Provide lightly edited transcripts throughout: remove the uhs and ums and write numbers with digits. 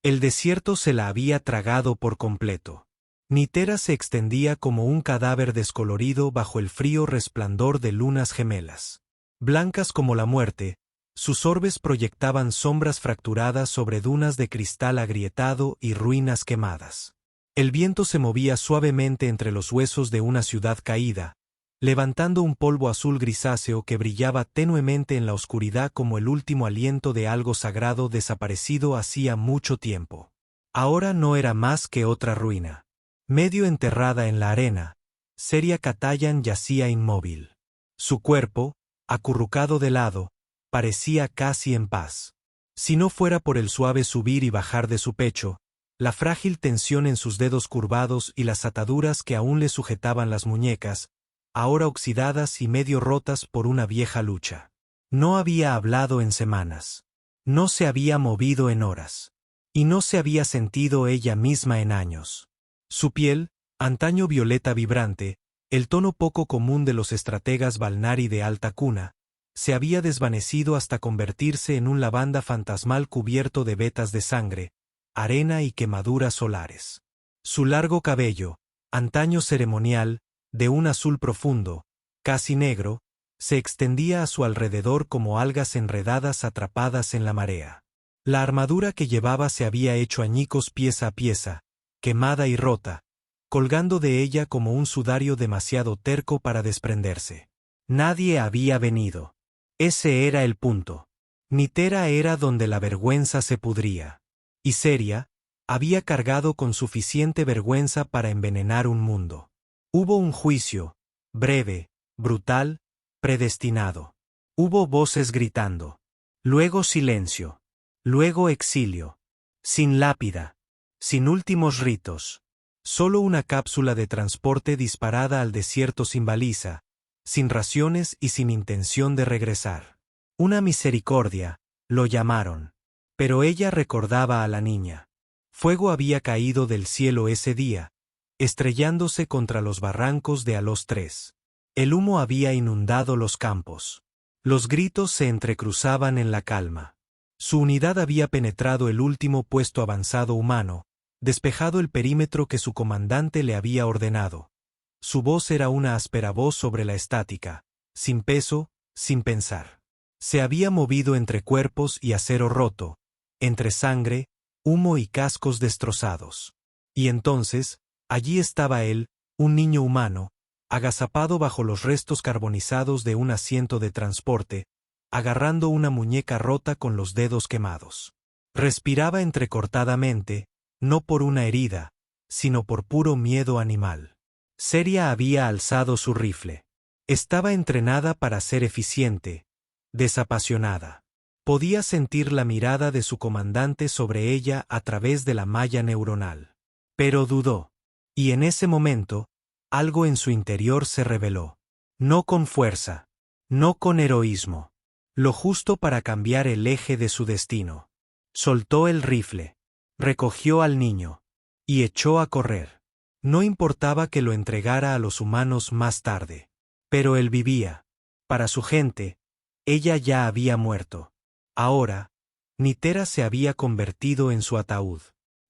El desierto se la había tragado por completo. Nitera se extendía como un cadáver descolorido bajo el frío resplandor de lunas gemelas. Blancas como la muerte, sus orbes proyectaban sombras fracturadas sobre dunas de cristal agrietado y ruinas quemadas. El viento se movía suavemente entre los huesos de una ciudad caída, levantando un polvo azul grisáceo que brillaba tenuemente en la oscuridad como el último aliento de algo sagrado desaparecido hacía mucho tiempo. Ahora no era más que otra ruina. Medio enterrada en la arena, Seria Katayan yacía inmóvil. Su cuerpo, acurrucado de lado, parecía casi en paz. Si no fuera por el suave subir y bajar de su pecho, la frágil tensión en sus dedos curvados y las ataduras que aún le sujetaban las muñecas, ahora oxidadas y medio rotas por una vieja lucha. No había hablado en semanas. No se había movido en horas. Y no se había sentido ella misma en años. Su piel, antaño violeta vibrante, el tono poco común de los estrategas Valnari de alta cuna, se había desvanecido hasta convertirse en un lavanda fantasmal cubierto de vetas de sangre, arena y quemaduras solares. Su largo cabello, antaño ceremonial, de un azul profundo, casi negro, se extendía a su alrededor como algas enredadas atrapadas en la marea. La armadura que llevaba se había hecho añicos pieza a pieza, quemada y rota, colgando de ella como un sudario demasiado terco para desprenderse. Nadie había venido. Ese era el punto. Nitera era donde la vergüenza se pudría. Y Seria había cargado con suficiente vergüenza para envenenar un mundo. Hubo un juicio, breve, brutal, predestinado. Hubo voces gritando. Luego silencio. Luego exilio. Sin lápida. Sin últimos ritos. Solo una cápsula de transporte disparada al desierto sin baliza, sin raciones y sin intención de regresar. Una misericordia, lo llamaron. Pero ella recordaba a la niña. Fuego había caído del cielo ese día, estrellándose contra los barrancos de Alos 3. El humo había inundado los campos. Los gritos se entrecruzaban en la calma. Su unidad había penetrado el último puesto avanzado humano, despejado el perímetro que su comandante le había ordenado. Su voz era una áspera voz sobre la estática, sin peso, sin pensar. Se había movido entre cuerpos y acero roto, entre sangre, humo y cascos destrozados. Y entonces, allí estaba él, un niño humano, agazapado bajo los restos carbonizados de un asiento de transporte, agarrando una muñeca rota con los dedos quemados. Respiraba entrecortadamente, no por una herida, sino por puro miedo animal. Seria había alzado su rifle. Estaba entrenada para ser eficiente, desapasionada. Podía sentir la mirada de su comandante sobre ella a través de la malla neuronal. Pero dudó. Y en ese momento, algo en su interior se reveló. No con fuerza, no con heroísmo. Lo justo para cambiar el eje de su destino. Soltó el rifle. Recogió al niño. Y echó a correr. No importaba que lo entregara a los humanos más tarde. Pero él vivía. Para su gente, ella ya había muerto. Ahora, Nitera se había convertido en su ataúd.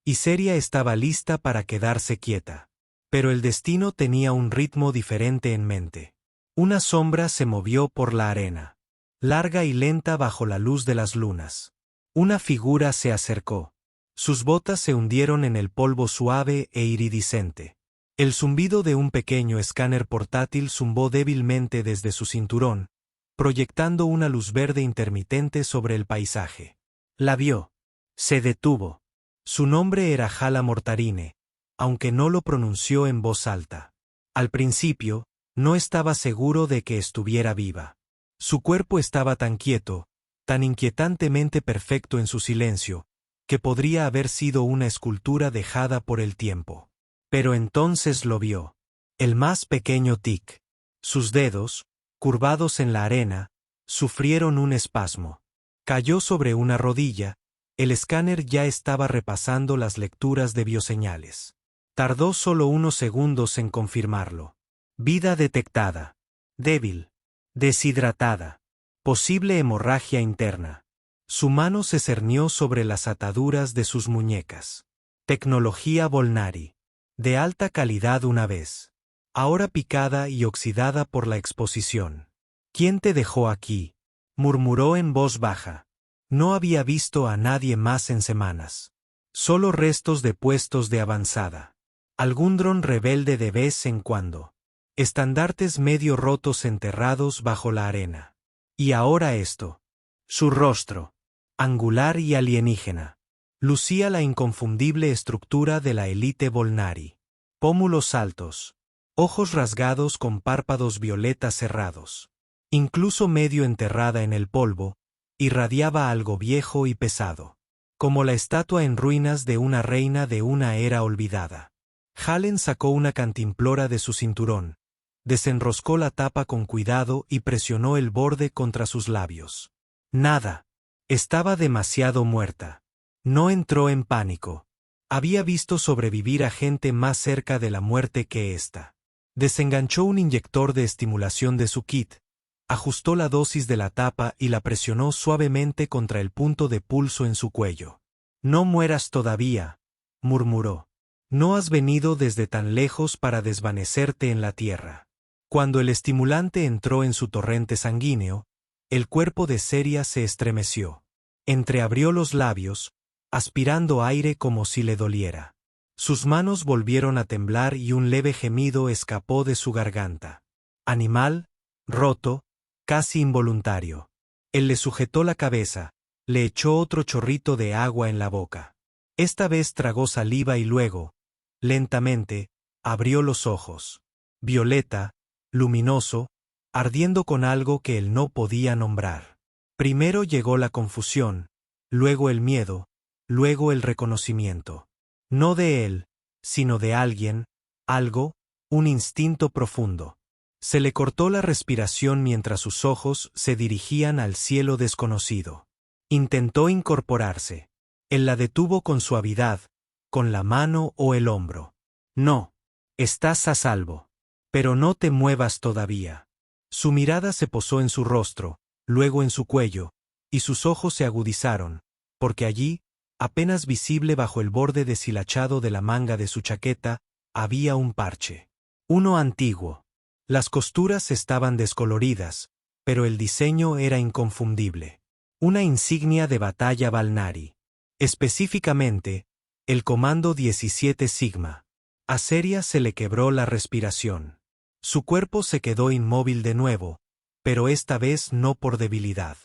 Y Seria estaba lista para quedarse quieta. Pero el destino tenía un ritmo diferente en mente. Una sombra se movió por la arena. Larga y lenta bajo la luz de las lunas. Una figura se acercó. Sus botas se hundieron en el polvo suave e iridiscente. El zumbido de un pequeño escáner portátil zumbó débilmente desde su cinturón, proyectando una luz verde intermitente sobre el paisaje. La vio. Se detuvo. Su nombre era Hala Mortarine, aunque no lo pronunció en voz alta. Al principio, no estaba seguro de que estuviera viva. Su cuerpo estaba tan quieto, tan inquietantemente perfecto en su silencio, que podría haber sido una escultura dejada por el tiempo. Pero entonces lo vio. El más pequeño tic. Sus dedos, curvados en la arena, sufrieron un espasmo. Cayó sobre una rodilla. El escáner ya estaba repasando las lecturas de bioseñales. Tardó solo unos segundos en confirmarlo. Vida detectada. Débil. Deshidratada. Posible hemorragia interna. Su mano se cernió sobre las ataduras de sus muñecas. Tecnología Volnari. De alta calidad una vez. Ahora picada y oxidada por la exposición. ¿Quién te dejó aquí?, murmuró en voz baja. No había visto a nadie más en semanas. Solo restos de puestos de avanzada. Algún dron rebelde de vez en cuando. Estandartes medio rotos enterrados bajo la arena. Y ahora esto. Su rostro, angular y alienígena, lucía la inconfundible estructura de la élite Volnari. Pómulos altos. Ojos rasgados con párpados violetas cerrados. Incluso medio enterrada en el polvo, irradiaba algo viejo y pesado. Como la estatua en ruinas de una reina de una era olvidada. Hallen sacó una cantimplora de su cinturón, desenroscó la tapa con cuidado y presionó el borde contra sus labios. Nada. Estaba demasiado muerta. No entró en pánico. Había visto sobrevivir a gente más cerca de la muerte que ésta. Desenganchó un inyector de estimulación de su kit, ajustó la dosis de la tapa y la presionó suavemente contra el punto de pulso en su cuello. No mueras todavía, murmuró. No has venido desde tan lejos para desvanecerte en la tierra. Cuando el estimulante entró en su torrente sanguíneo, el cuerpo de Seria se estremeció. Entreabrió los labios, aspirando aire como si le doliera. Sus manos volvieron a temblar y un leve gemido escapó de su garganta. Animal, roto, casi involuntario. Él le sujetó la cabeza, le echó otro chorrito de agua en la boca. Esta vez tragó saliva y luego, lentamente, abrió los ojos. Violeta, luminoso, ardiendo con algo que él no podía nombrar. Primero llegó la confusión, luego el miedo, luego el reconocimiento. No de él, sino de alguien, algo, un instinto profundo. Se le cortó la respiración mientras sus ojos se dirigían al cielo desconocido. Intentó incorporarse. Él la detuvo con suavidad, con la mano o el hombro. No, estás a salvo. Pero no te muevas todavía. Su mirada se posó en su rostro, luego en su cuello, y sus ojos se agudizaron, porque allí, apenas visible bajo el borde deshilachado de la manga de su chaqueta, había un parche. Uno antiguo. Las costuras estaban descoloridas, pero el diseño era inconfundible. Una insignia de batalla Valnari. Específicamente, el Comando 17 Sigma. A Seria se le quebró la respiración. Su cuerpo se quedó inmóvil de nuevo, pero esta vez no por debilidad.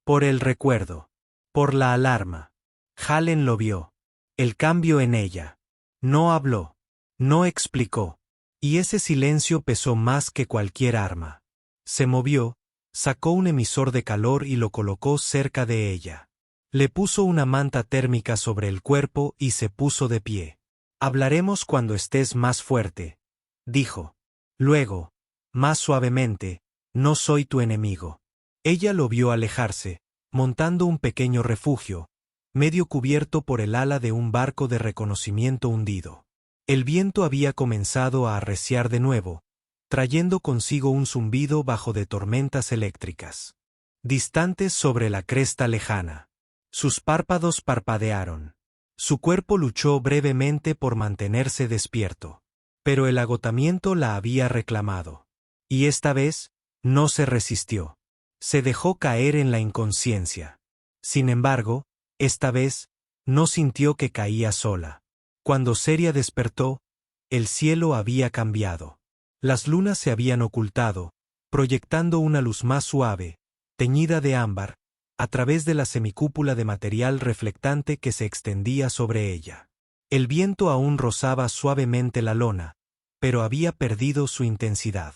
Por el recuerdo. Por la alarma. Hallen lo vio. El cambio en ella. No habló. No explicó. Y ese silencio pesó más que cualquier arma. Se movió, sacó un emisor de calor y lo colocó cerca de ella. Le puso una manta térmica sobre el cuerpo y se puso de pie. Hablaremos cuando estés más fuerte, dijo. Luego, más suavemente, no soy tu enemigo. Ella lo vio alejarse, montando un pequeño refugio, medio cubierto por el ala de un barco de reconocimiento hundido. El viento había comenzado a arreciar de nuevo, trayendo consigo un zumbido bajo de tormentas eléctricas. Distantes sobre la cresta lejana. Sus párpados parpadearon. Su cuerpo luchó brevemente por mantenerse despierto. Pero el agotamiento la había reclamado. Y esta vez, no se resistió. Se dejó caer en la inconsciencia. Sin embargo, esta vez, no sintió que caía sola. Cuando Seria despertó, el cielo había cambiado. Las lunas se habían ocultado, proyectando una luz más suave, teñida de ámbar, a través de la semicúpula de material reflectante que se extendía sobre ella. El viento aún rozaba suavemente la lona, pero había perdido su intensidad.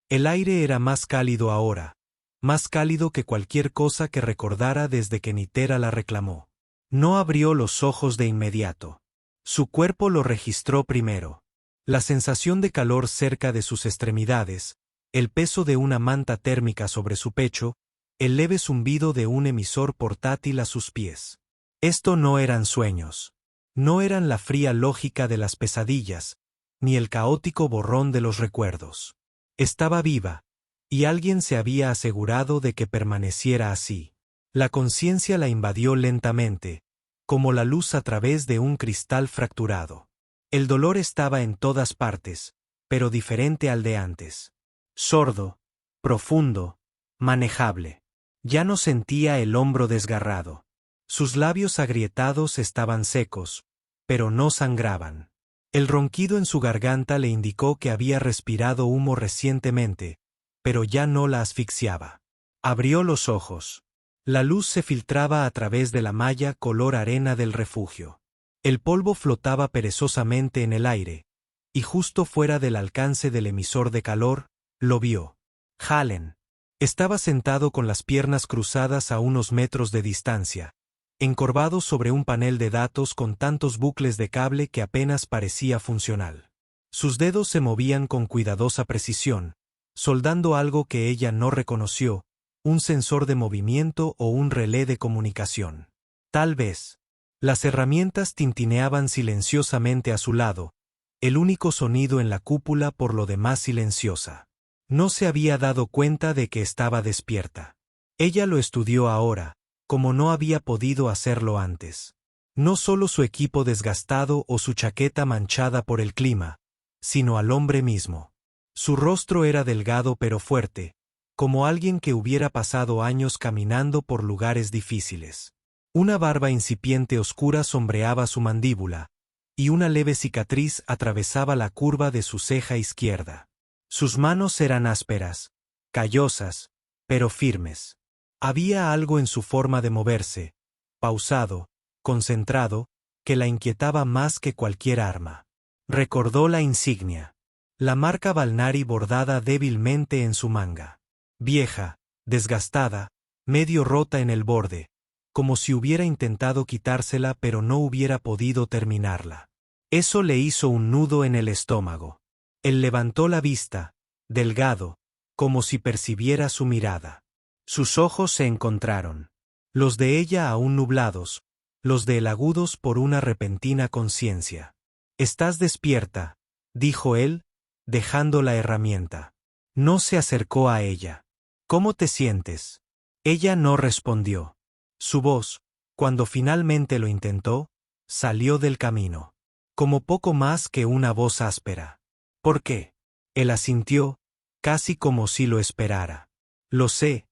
El aire era más cálido ahora, más cálido que cualquier cosa que recordara desde que Nitera la reclamó. No abrió los ojos de inmediato. Su cuerpo lo registró primero. La sensación de calor cerca de sus extremidades, el peso de una manta térmica sobre su pecho, el leve zumbido de un emisor portátil a sus pies. Esto no eran sueños. No eran la fría lógica de las pesadillas, ni el caótico borrón de los recuerdos. Estaba viva, y alguien se había asegurado de que permaneciera así. La conciencia la invadió lentamente, como la luz a través de un cristal fracturado. El dolor estaba en todas partes, pero diferente al de antes. Sordo, profundo, manejable. Ya no sentía el hombro desgarrado. Sus labios agrietados estaban secos, pero no sangraban. El ronquido en su garganta le indicó que había respirado humo recientemente, pero ya no la asfixiaba. Abrió los ojos. La luz se filtraba a través de la malla color arena del refugio. El polvo flotaba perezosamente en el aire, y justo fuera del alcance del emisor de calor, lo vio. Hallen. Estaba sentado con las piernas cruzadas a unos metros de distancia, encorvado sobre un panel de datos con tantos bucles de cable que apenas parecía funcional. Sus dedos se movían con cuidadosa precisión, soldando algo que ella no reconoció, un sensor de movimiento o un relé de comunicación. Tal vez. Las herramientas tintineaban silenciosamente a su lado, el único sonido en la cúpula por lo demás silenciosa. No se había dado cuenta de que estaba despierta. Ella lo estudió ahora, como no había podido hacerlo antes. No solo su equipo desgastado o su chaqueta manchada por el clima, sino al hombre mismo. Su rostro era delgado pero fuerte, como alguien que hubiera pasado años caminando por lugares difíciles. Una barba incipiente oscura sombreaba su mandíbula, y una leve cicatriz atravesaba la curva de su ceja izquierda. Sus manos eran ásperas, callosas, pero firmes. Había algo en su forma de moverse, pausado, concentrado, que la inquietaba más que cualquier arma. Recordó la insignia. La marca Valnari bordada débilmente en su manga. Vieja, desgastada, medio rota en el borde, como si hubiera intentado quitársela pero no hubiera podido terminarla. Eso le hizo un nudo en el estómago. Él levantó la vista, delgado, como si percibiera su mirada. Sus ojos se encontraron. Los de ella aún nublados, los de él agudos por una repentina conciencia. «Estás despierta», dijo él, dejando la herramienta. No se acercó a ella. «¿Cómo te sientes?» Ella no respondió. Su voz, cuando finalmente lo intentó, salió del camino. Como poco más que una voz áspera. «¿Por qué?» Él asintió, casi como si lo esperara. «Lo sé.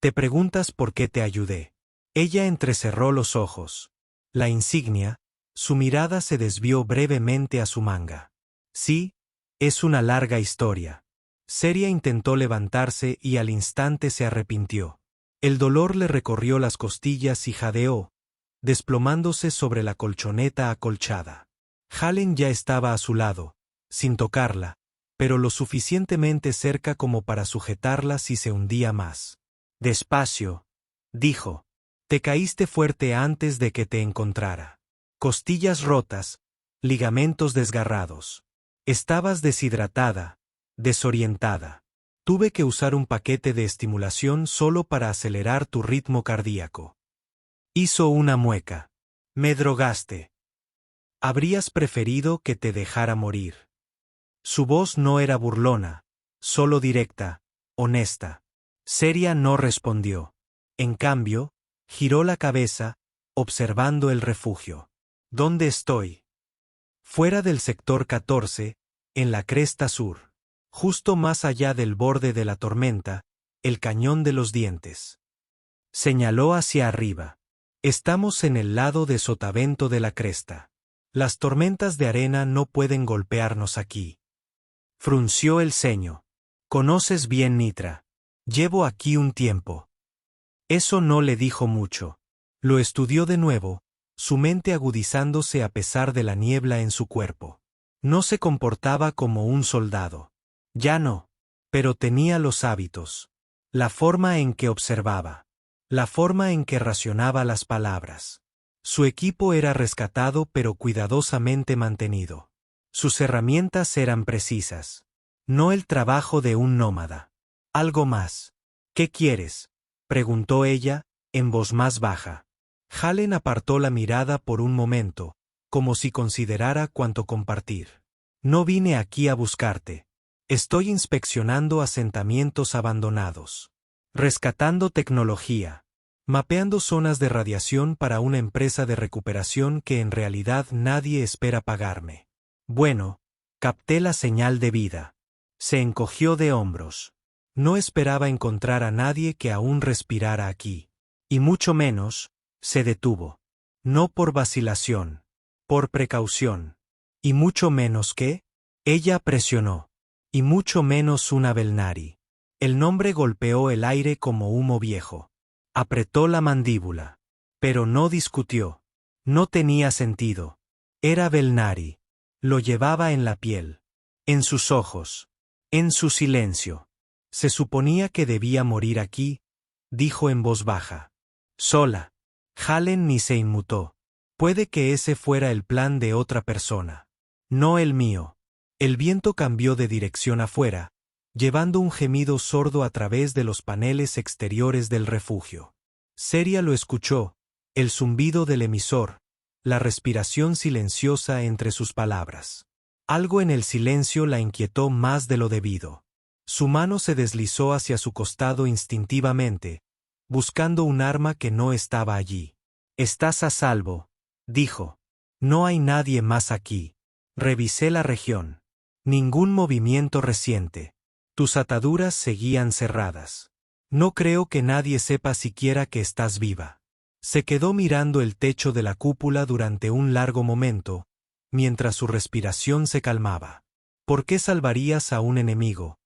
Te preguntas por qué te ayudé». Ella entrecerró los ojos. La insignia, su mirada se desvió brevemente a su manga. «Sí, es una larga historia». Seria intentó levantarse y al instante se arrepintió. El dolor le recorrió las costillas y jadeó, desplomándose sobre la colchoneta acolchada. Hallen ya estaba a su lado, sin tocarla, pero lo suficientemente cerca como para sujetarla si se hundía más. «Despacio», dijo. «Te caíste fuerte antes de que te encontrara. Costillas rotas, ligamentos desgarrados. Estabas deshidratada, desorientada. Tuve que usar un paquete de estimulación solo para acelerar tu ritmo cardíaco». Hizo una mueca. «Me drogaste. Habrías preferido que te dejara morir». Su voz no era burlona, solo directa, honesta. Seria no respondió. En cambio, giró la cabeza, observando el refugio. «¿Dónde estoy?» Fuera del sector 14, en la cresta sur. Justo más allá del borde de la tormenta, el cañón de los dientes. Señaló hacia arriba. «Estamos en el lado de sotavento de la cresta. Las tormentas de arena no pueden golpearnos aquí». Frunció el ceño. «Conoces bien Nitra. Llevo aquí un tiempo». Eso no le dijo mucho. Lo estudió de nuevo, su mente agudizándose a pesar de la niebla en su cuerpo. No se comportaba como un soldado. Ya no. Pero tenía los hábitos. La forma en que observaba. La forma en que racionaba las palabras. Su equipo era rescatado pero cuidadosamente mantenido. Sus herramientas eran precisas. No el trabajo de un nómada. «Algo más. ¿Qué quieres?», preguntó ella, en voz más baja. Hallen apartó la mirada por un momento, como si considerara cuánto compartir. «No vine aquí a buscarte. Estoy inspeccionando asentamientos abandonados. Rescatando tecnología. mapeando zonas de radiación para una empresa de recuperación que en realidad nadie espera pagarme. Bueno, capté la señal de vida. Se encogió de hombros. No esperaba encontrar a nadie que aún respirara aquí. Y mucho menos, se detuvo. No por vacilación, por precaución. Y mucho menos que, ella presionó. Y mucho menos una Belnari. El nombre golpeó el aire como humo viejo. Apretó la mandíbula. Pero no discutió. No tenía sentido. Era Belnari. Lo llevaba en la piel. En sus ojos. En su silencio. Se suponía que debía morir aquí, dijo en voz baja. Sola. Hallen ni se inmutó. Puede que ese fuera el plan de otra persona. No el mío. El viento cambió de dirección afuera, llevando un gemido sordo a través de los paneles exteriores del refugio. Ceria lo escuchó, el zumbido del emisor, la respiración silenciosa entre sus palabras. Algo en el silencio la inquietó más de lo debido. Su mano se deslizó hacia su costado instintivamente, buscando un arma que no estaba allí. «Estás a salvo», dijo. «No hay nadie más aquí. Revisé la región. Ningún movimiento reciente. Tus ataduras seguían cerradas. No creo que nadie sepa siquiera que estás viva». Se quedó mirando el techo de la cúpula durante un largo momento, mientras su respiración se calmaba. «¿Por qué salvarías a un enemigo?»,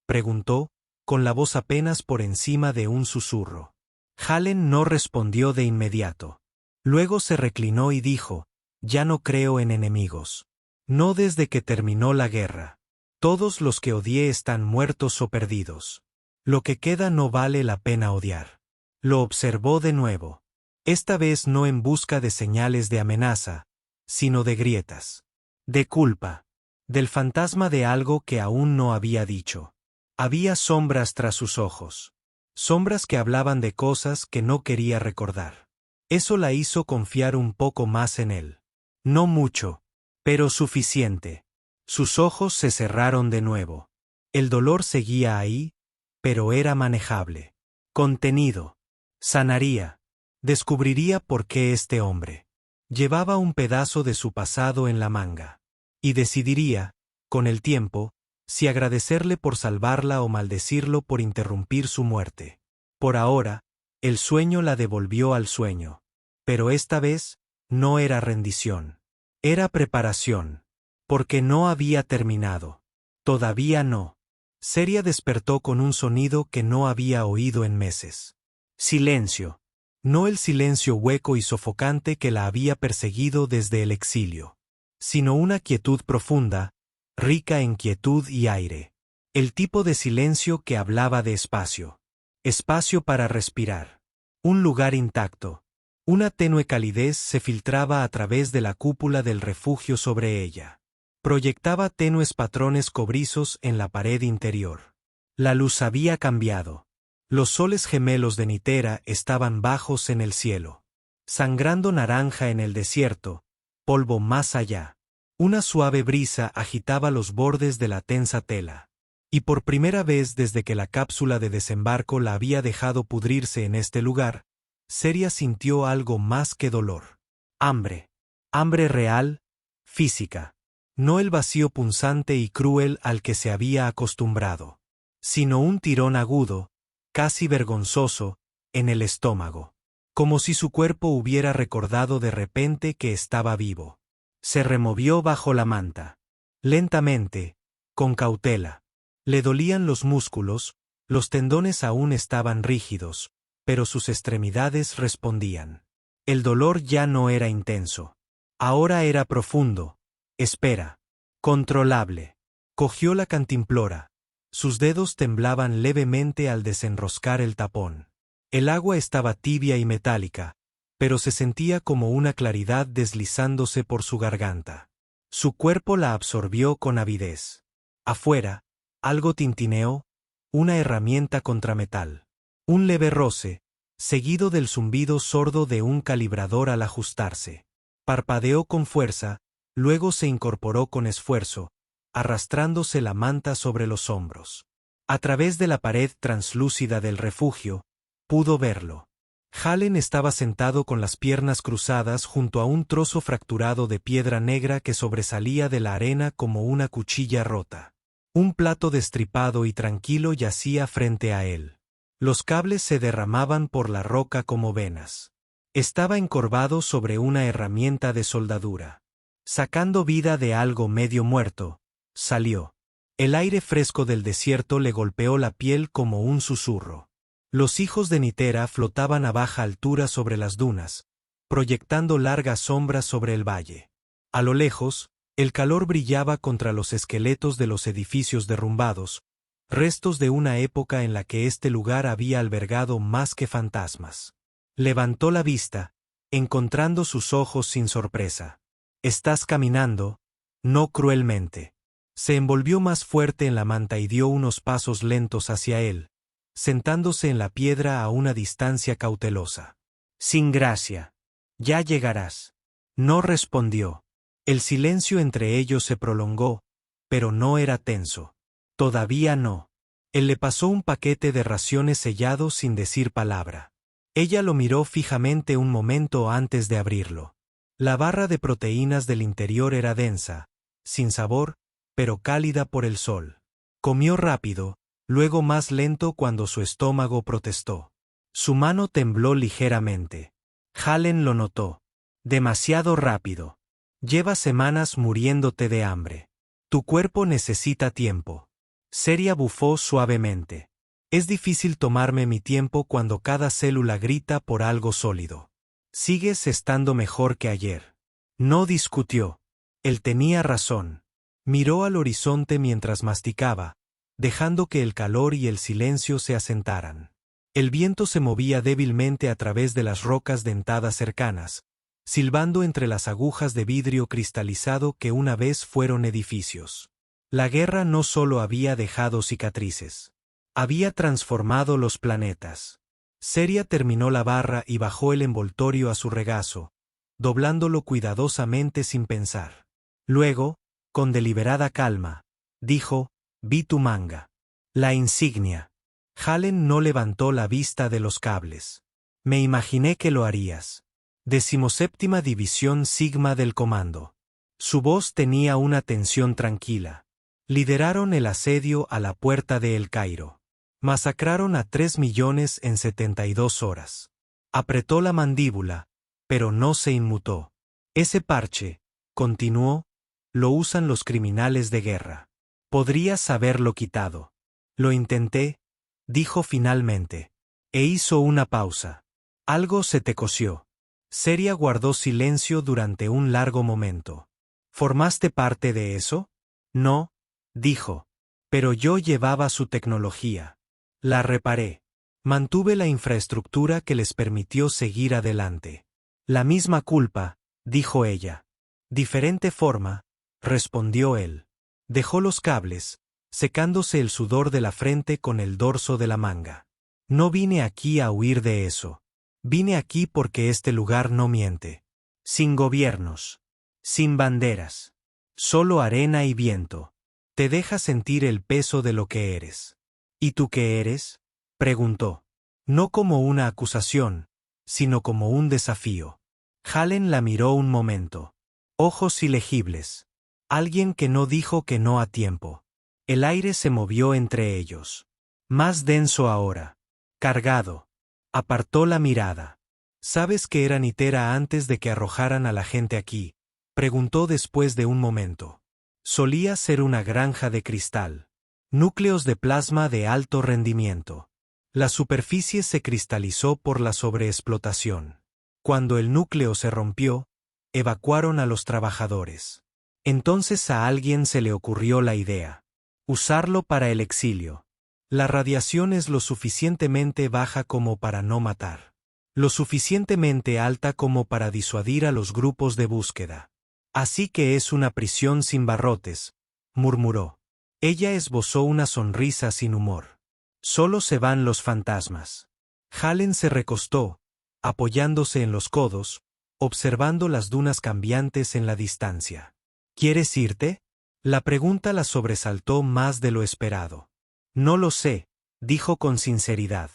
preguntó, con la voz apenas por encima de un susurro. Hallen no respondió de inmediato. Luego se reclinó y dijo, «Ya no creo en enemigos. No desde que terminó la guerra. Todos los que odié están muertos o perdidos. Lo que queda no vale la pena odiar». Lo observó de nuevo. Esta vez no en busca de señales de amenaza, sino de grietas. De culpa. Del fantasma de algo que aún no había dicho. Había sombras tras sus ojos. Sombras que hablaban de cosas que no quería recordar. Eso la hizo confiar un poco más en él. No mucho, pero suficiente. Sus ojos se cerraron de nuevo. El dolor seguía ahí, pero era manejable. Contenido. Sanaría. Descubriría por qué este hombre. Llevaba un pedazo de su pasado en la manga. Y decidiría, con el tiempo, si agradecerle por salvarla o maldecirlo por interrumpir su muerte. Por ahora, el sueño la devolvió al sueño. Pero esta vez, no era rendición. Era preparación. Porque no había terminado. Todavía no. Ceria despertó con un sonido que no había oído en meses. Silencio. No el silencio hueco y sofocante que la había perseguido desde el exilio, sino una quietud profunda, rica en quietud y aire. El tipo de silencio que hablaba de espacio. Espacio para respirar. Un lugar intacto. Una tenue calidez se filtraba a través de la cúpula del refugio sobre ella. Proyectaba tenues patrones cobrizos en la pared interior. La luz había cambiado. Los soles gemelos de Nitera estaban bajos en el cielo. Sangrando naranja en el desierto, polvo más allá. Una suave brisa agitaba los bordes de la tensa tela. Y por primera vez desde que la cápsula de desembarco la había dejado pudrirse en este lugar, Ceria sintió algo más que dolor. Hambre. Hambre real, física. No el vacío punzante y cruel al que se había acostumbrado, sino un tirón agudo, casi vergonzoso, en el estómago. Como si su cuerpo hubiera recordado de repente que estaba vivo. Se removió bajo la manta. Lentamente, con cautela. Le dolían los músculos, los tendones aún estaban rígidos, pero sus extremidades respondían. El dolor ya no era intenso. Ahora era profundo. Espera. Controlable. Cogió la cantimplora. Sus dedos temblaban levemente al desenroscar el tapón. El agua estaba tibia y metálica, pero se sentía como una claridad deslizándose por su garganta. Su cuerpo la absorbió con avidez. Afuera, algo tintineó, una herramienta contra metal. Un leve roce, seguido del zumbido sordo de un calibrador al ajustarse. Parpadeó con fuerza, luego se incorporó con esfuerzo, arrastrándose la manta sobre los hombros. A través de la pared translúcida del refugio, pudo verlo. Halen estaba sentado con las piernas cruzadas junto a un trozo fracturado de piedra negra que sobresalía de la arena como una cuchilla rota. Un plato destripado y tranquilo yacía frente a él. Los cables se derramaban por la roca como venas. Estaba encorvado sobre una herramienta de soldadura. Sacando vida de algo medio muerto, salió. El aire fresco del desierto le golpeó la piel como un susurro. Los hijos de Nitera flotaban a baja altura sobre las dunas, proyectando largas sombras sobre el valle. A lo lejos, el calor brillaba contra los esqueletos de los edificios derrumbados, restos de una época en la que este lugar había albergado más que fantasmas. Levantó la vista, encontrando sus ojos sin sorpresa. «Estás caminando, no cruelmente». Se envolvió más fuerte en la manta y dio unos pasos lentos hacia él, sentándose en la piedra a una distancia cautelosa. «Sin gracia. Ya llegarás». No respondió. El silencio entre ellos se prolongó, pero no era tenso. Todavía no. Él le pasó un paquete de raciones sellados sin decir palabra. Ella lo miró fijamente un momento antes de abrirlo. La barra de proteínas del interior era densa, sin sabor, pero cálida por el sol. Comió rápido, luego más lento cuando su estómago protestó. Su mano tembló ligeramente. Halen lo notó. Demasiado rápido. Llevas semanas muriéndote de hambre. Tu cuerpo necesita tiempo. Seria bufó suavemente. Es difícil tomarme mi tiempo cuando cada célula grita por algo sólido. Sigues estando mejor que ayer. No discutió. Él tenía razón. Miró al horizonte mientras masticaba, dejando que el calor y el silencio se asentaran. El viento se movía débilmente a través de las rocas dentadas cercanas, silbando entre las agujas de vidrio cristalizado que una vez fueron edificios. La guerra no solo había dejado cicatrices, había transformado los planetas. Seria terminó la barra y bajó el envoltorio a su regazo, doblándolo cuidadosamente sin pensar. Luego, con deliberada calma, dijo: «Vi tu manga. La insignia». Halen no levantó la vista de los cables. «Me imaginé que lo harías. 17ª División Sigma del Comando». Su voz tenía una tensión tranquila. Lideraron el asedio a la puerta de El Cairo. Masacraron a 3 millones en 72 horas. Apretó la mandíbula, pero no se inmutó. Ese parche, continuó, lo usan los criminales de guerra. Podrías haberlo quitado. Lo intenté, dijo finalmente. E hizo una pausa. Algo se te cosió. Seria guardó silencio durante un largo momento. ¿Formaste parte de eso? No, dijo. Pero yo llevaba su tecnología. La reparé. Mantuve la infraestructura que les permitió seguir adelante. La misma culpa, dijo ella. Diferente forma, respondió él. Dejó los cables, secándose el sudor de la frente con el dorso de la manga. No vine aquí a huir de eso. Vine aquí porque este lugar no miente. Sin gobiernos. Sin banderas. Solo arena y viento. Te deja sentir el peso de lo que eres. ¿Y tú qué eres?, preguntó. No como una acusación, sino como un desafío. Halen la miró un momento. Ojos ilegibles. Alguien que no dijo que no a tiempo. El aire se movió entre ellos. Más denso ahora. Cargado. Apartó la mirada. ¿Sabes que era Nitera antes de que arrojaran a la gente aquí?, preguntó después de un momento. Solía ser una granja de cristal. Núcleos de plasma de alto rendimiento. La superficie se cristalizó por la sobreexplotación. Cuando el núcleo se rompió, evacuaron a los trabajadores. Entonces a alguien se le ocurrió la idea. Usarlo para el exilio. La radiación es lo suficientemente baja como para no matar. Lo suficientemente alta como para disuadir a los grupos de búsqueda. Así que es una prisión sin barrotes, murmuró. Ella esbozó una sonrisa sin humor. Solo se van los fantasmas. Halen se recostó, apoyándose en los codos, observando las dunas cambiantes en la distancia. ¿Quieres irte? La pregunta la sobresaltó más de lo esperado. No lo sé, dijo con sinceridad.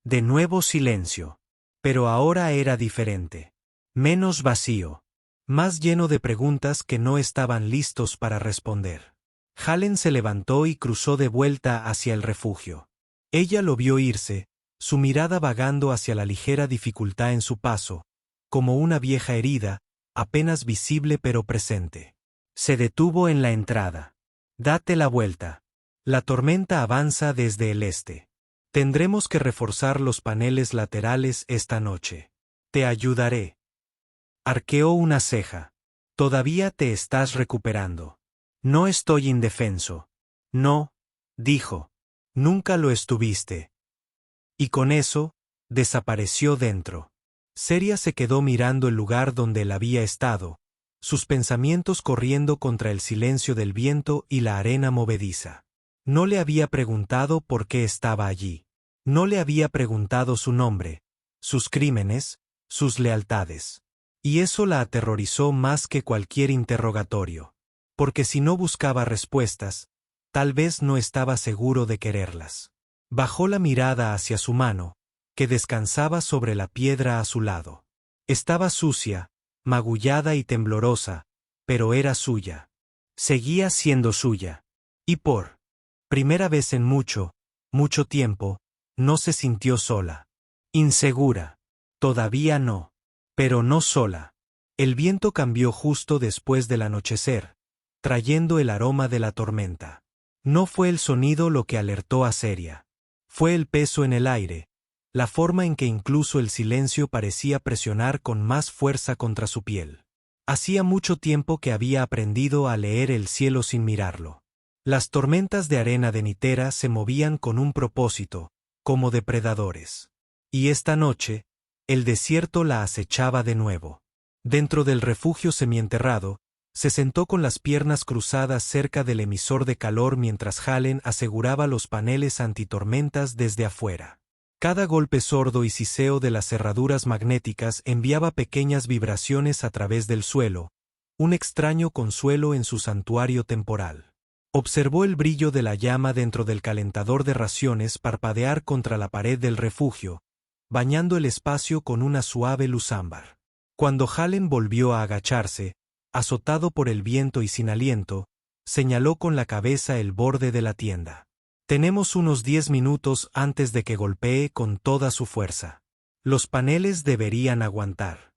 De nuevo silencio. Pero ahora era diferente. Menos vacío. Más lleno de preguntas que no estaban listos para responder. Hallen se levantó y cruzó de vuelta hacia el refugio. Ella lo vio irse, su mirada vagando hacia la ligera dificultad en su paso, como una vieja herida, apenas visible pero presente. Se detuvo en la entrada. Date la vuelta. La tormenta avanza desde el este. Tendremos que reforzar los paneles laterales esta noche. Te ayudaré. Arqueó una ceja. Todavía te estás recuperando. No estoy indefenso. No, dijo. Nunca lo estuviste. Y con eso, desapareció dentro. Ceria se quedó mirando el lugar donde él había estado, sus pensamientos corriendo contra el silencio del viento y la arena movediza. No le había preguntado por qué estaba allí. No le había preguntado su nombre, sus crímenes, sus lealtades. Y eso la aterrorizó más que cualquier interrogatorio. Porque si no buscaba respuestas, tal vez no estaba seguro de quererlas. Bajó la mirada hacia su mano, que descansaba sobre la piedra a su lado. Estaba sucia, magullada y temblorosa, pero era suya. Seguía siendo suya. Y por primera vez en mucho, mucho tiempo, no se sintió sola. Insegura. Todavía no. Pero no sola. El viento cambió justo después del anochecer, trayendo el aroma de la tormenta. No fue el sonido lo que alertó a Ceria. Fue el peso en el aire, la forma en que incluso el silencio parecía presionar con más fuerza contra su piel. Hacía mucho tiempo que había aprendido a leer el cielo sin mirarlo. Las tormentas de arena de Nitera se movían con un propósito, como depredadores. Y esta noche, el desierto la acechaba de nuevo. Dentro del refugio semienterrado, se sentó con las piernas cruzadas cerca del emisor de calor mientras Hallen aseguraba los paneles antitormentas desde afuera. Cada golpe sordo y siseo de las cerraduras magnéticas enviaba pequeñas vibraciones a través del suelo, un extraño consuelo en su santuario temporal. Observó el brillo de la llama dentro del calentador de raciones parpadear contra la pared del refugio, bañando el espacio con una suave luz ámbar. Cuando Hallen volvió a agacharse, azotado por el viento y sin aliento, señaló con la cabeza el borde de la tienda. Tenemos unos 10 minutos antes de que golpee con toda su fuerza. Los paneles deberían aguantar.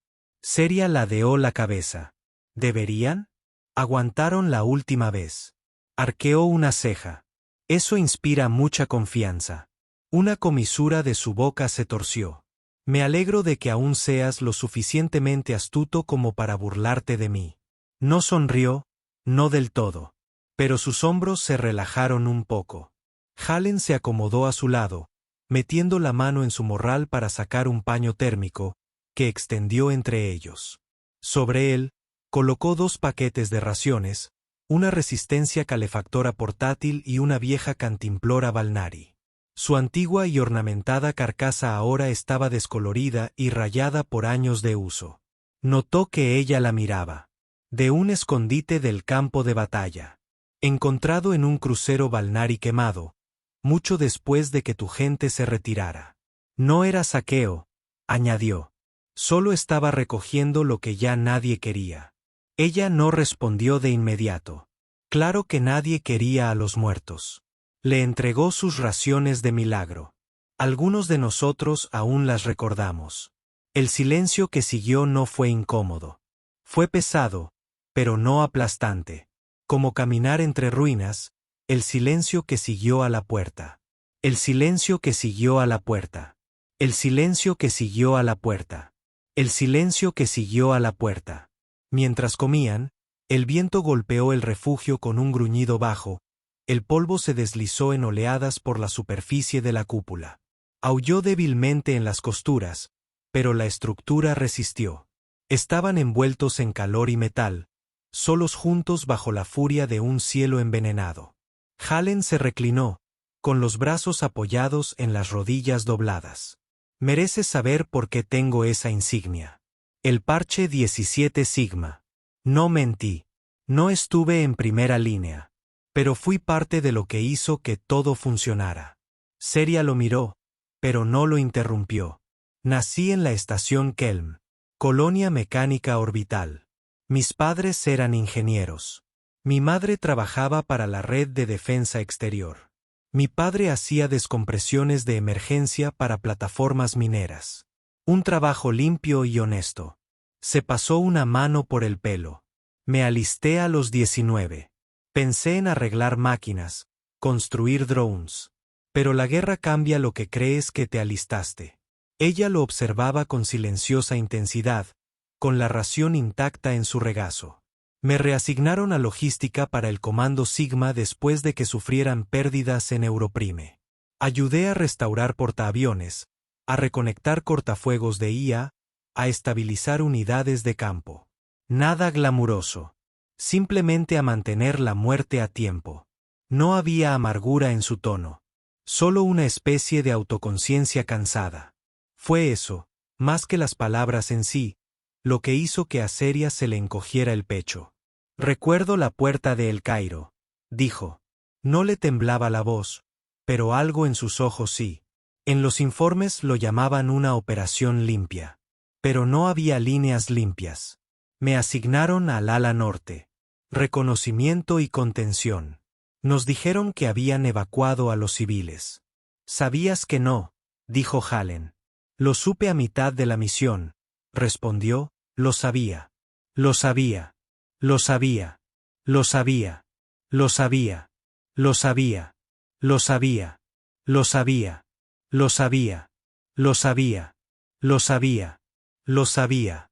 Ceria ladeó la cabeza. ¿Deberían? Aguantaron la última vez. Arqueó una ceja. Eso inspira mucha confianza. Una comisura de su boca se torció. Me alegro de que aún seas lo suficientemente astuto como para burlarte de mí. No sonrió, no del todo. Pero sus hombros se relajaron un poco. Hallen se acomodó a su lado, metiendo la mano en su morral para sacar un paño térmico, que extendió entre ellos. Sobre él, colocó 2 paquetes de raciones, una resistencia calefactora portátil y una vieja cantimplora Valnari. Su antigua y ornamentada carcasa ahora estaba descolorida y rayada por años de uso. Notó que ella la miraba. De un escondite del campo de batalla. Encontrado en un crucero Valnari quemado, mucho después de que tu gente se retirara. No era saqueo, añadió. Solo estaba recogiendo lo que ya nadie quería. Ella no respondió de inmediato. Claro que nadie quería a los muertos. Le entregó sus raciones de milagro. Algunos de nosotros aún las recordamos. El silencio que siguió no fue incómodo. Fue pesado, pero no aplastante. Como caminar entre ruinas, el silencio que siguió a la puerta. El silencio que siguió a la puerta. El silencio que siguió a la puerta. El silencio que siguió a la puerta. Mientras comían, el viento golpeó el refugio con un gruñido bajo, el polvo se deslizó en oleadas por la superficie de la cúpula. Aulló débilmente en las costuras, pero la estructura resistió. Estaban envueltos en calor y metal, solos juntos bajo la furia de un cielo envenenado. Hallen se reclinó, con los brazos apoyados en las rodillas dobladas. Mereces saber por qué tengo esa insignia. El parche 17 Sigma. No mentí. No estuve en primera línea. Pero fui parte de lo que hizo que todo funcionara. Ceria lo miró, pero no lo interrumpió. Nací en la estación Kelm, Colonia Mecánica Orbital. Mis padres eran ingenieros. Mi madre trabajaba para la Red de Defensa Exterior. Mi padre hacía descompresiones de emergencia para plataformas mineras. Un trabajo limpio y honesto. Se pasó una mano por el pelo. Me alisté a los 19. Pensé en arreglar máquinas, construir drones. Pero la guerra cambia lo que crees que te alistaste. Ella lo observaba con silenciosa intensidad, con la ración intacta en su regazo. Me reasignaron a logística para el Comando Sigma después de que sufrieran pérdidas en Europrime. Ayudé a restaurar portaaviones, a reconectar cortafuegos de IA, a estabilizar unidades de campo. Nada glamuroso. Simplemente a mantener la muerte a tiempo. No había amargura en su tono. Solo una especie de autoconciencia cansada. Fue eso, más que las palabras en sí, lo que hizo que a Seria se le encogiera el pecho. Recuerdo la puerta de El Cairo, dijo. No le temblaba la voz, pero algo en sus ojos sí. En los informes lo llamaban una operación limpia. Pero no había líneas limpias. Me asignaron al ala norte. Reconocimiento y contención. Nos dijeron que habían evacuado a los civiles. ¿Sabías que no?, dijo Hallen. Lo supe a mitad de la misión, respondió, lo sabía. Lo sabía. Lo sabía. Lo sabía. Lo sabía. Lo sabía. Lo sabía. Lo sabía. Lo sabía. Lo sabía. Lo sabía. Lo sabía.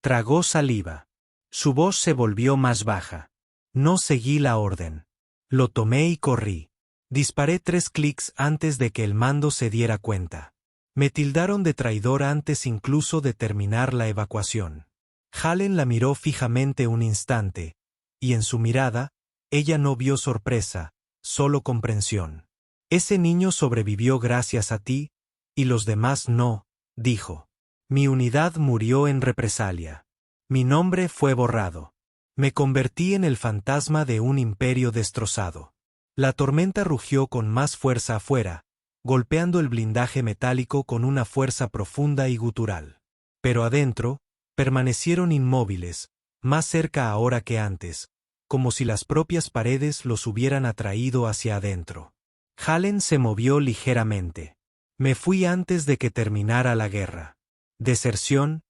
Tragó saliva. Su voz se volvió más baja. No seguí la orden. Lo tomé y corrí. Disparé 3 clics antes de que el mando se diera cuenta. Me tildaron de traidor antes incluso de terminar la evacuación. Hallen la miró fijamente un instante, y en su mirada, ella no vio sorpresa, solo comprensión. Ese niño sobrevivió gracias a ti, y los demás no, dijo. Mi unidad murió en represalia. Mi nombre fue borrado. Me convertí en el fantasma de un imperio destrozado. La tormenta rugió con más fuerza afuera, golpeando el blindaje metálico con una fuerza profunda y gutural. Pero adentro, permanecieron inmóviles, más cerca ahora que antes, como si las propias paredes los hubieran atraído hacia adentro. Hallen se movió ligeramente. Me fui antes de que terminara la guerra. Deserción,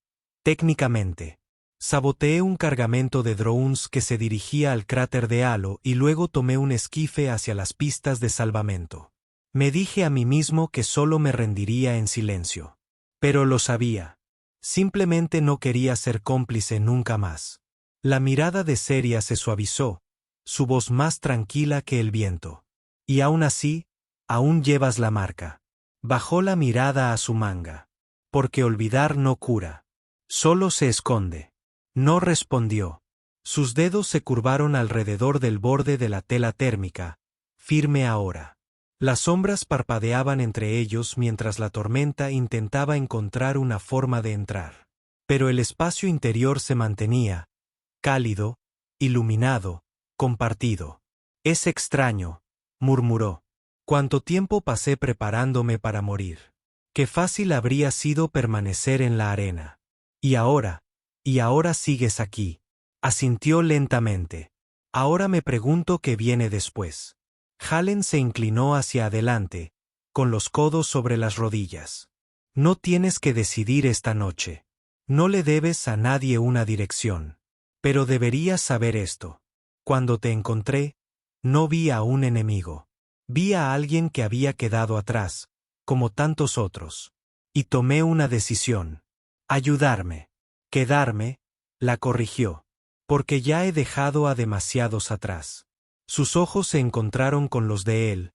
técnicamente. Saboteé un cargamento de drones que se dirigía al cráter de Halo y luego tomé un esquife hacia las pistas de salvamento. Me dije a mí mismo que solo me rendiría en silencio. Pero lo sabía. Simplemente no quería ser cómplice nunca más. La mirada de Seria se suavizó, su voz más tranquila que el viento. Y aún así, aún llevas la marca. Bajó la mirada a su manga. Porque olvidar no cura. Solo se esconde. No respondió. Sus dedos se curvaron alrededor del borde de la tela térmica, firme ahora. Las sombras parpadeaban entre ellos mientras la tormenta intentaba encontrar una forma de entrar. Pero el espacio interior se mantenía, cálido, iluminado, compartido. Es extraño, murmuró. Cuánto tiempo pasé preparándome para morir. Qué fácil habría sido permanecer en la arena. Y ahora sigues aquí. Asintió lentamente. Ahora me pregunto qué viene después. Hallen se inclinó hacia adelante, con los codos sobre las rodillas. No tienes que decidir esta noche. No le debes a nadie una dirección. Pero deberías saber esto. Cuando te encontré, no vi a un enemigo. Vi a alguien que había quedado atrás, como tantos otros. Y tomé una decisión. Ayudarme. Quedarme, la corrigió. Porque ya he dejado a demasiados atrás. Sus ojos se encontraron con los de él.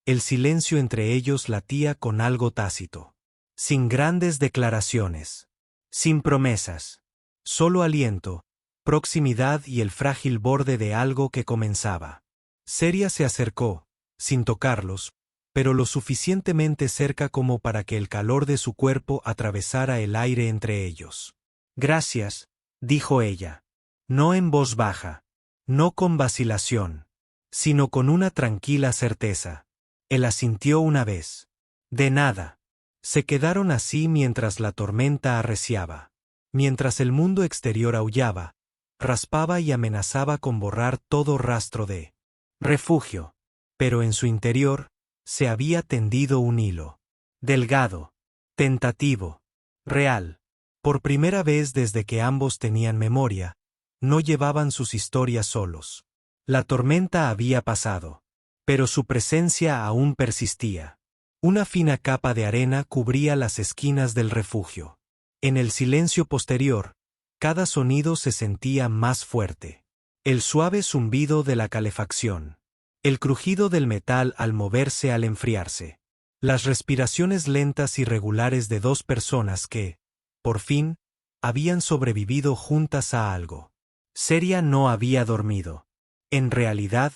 El silencio entre ellos latía con algo tácito. Sin grandes declaraciones. Sin promesas. Solo aliento, proximidad y el frágil borde de algo que comenzaba. Seria se acercó, sin tocarlos, pero lo suficientemente cerca como para que el calor de su cuerpo atravesara el aire entre ellos. Gracias, dijo ella. No en voz baja, no con vacilación, sino con una tranquila certeza. Él asintió una vez. De nada. Se quedaron así mientras la tormenta arreciaba. Mientras el mundo exterior aullaba, raspaba y amenazaba con borrar todo rastro de refugio. Pero en su interior, se había tendido un hilo. Delgado, tentativo, real. Por primera vez desde que ambos tenían memoria, no llevaban sus historias solos. La tormenta había pasado, pero su presencia aún persistía. Una fina capa de arena cubría las esquinas del refugio. En el silencio posterior, cada sonido se sentía más fuerte. El suave zumbido de la calefacción. El crujido del metal al moverse al enfriarse. Las respiraciones lentas y regulares de dos personas que, por fin, habían sobrevivido juntas a algo. Ceria no había dormido. En realidad,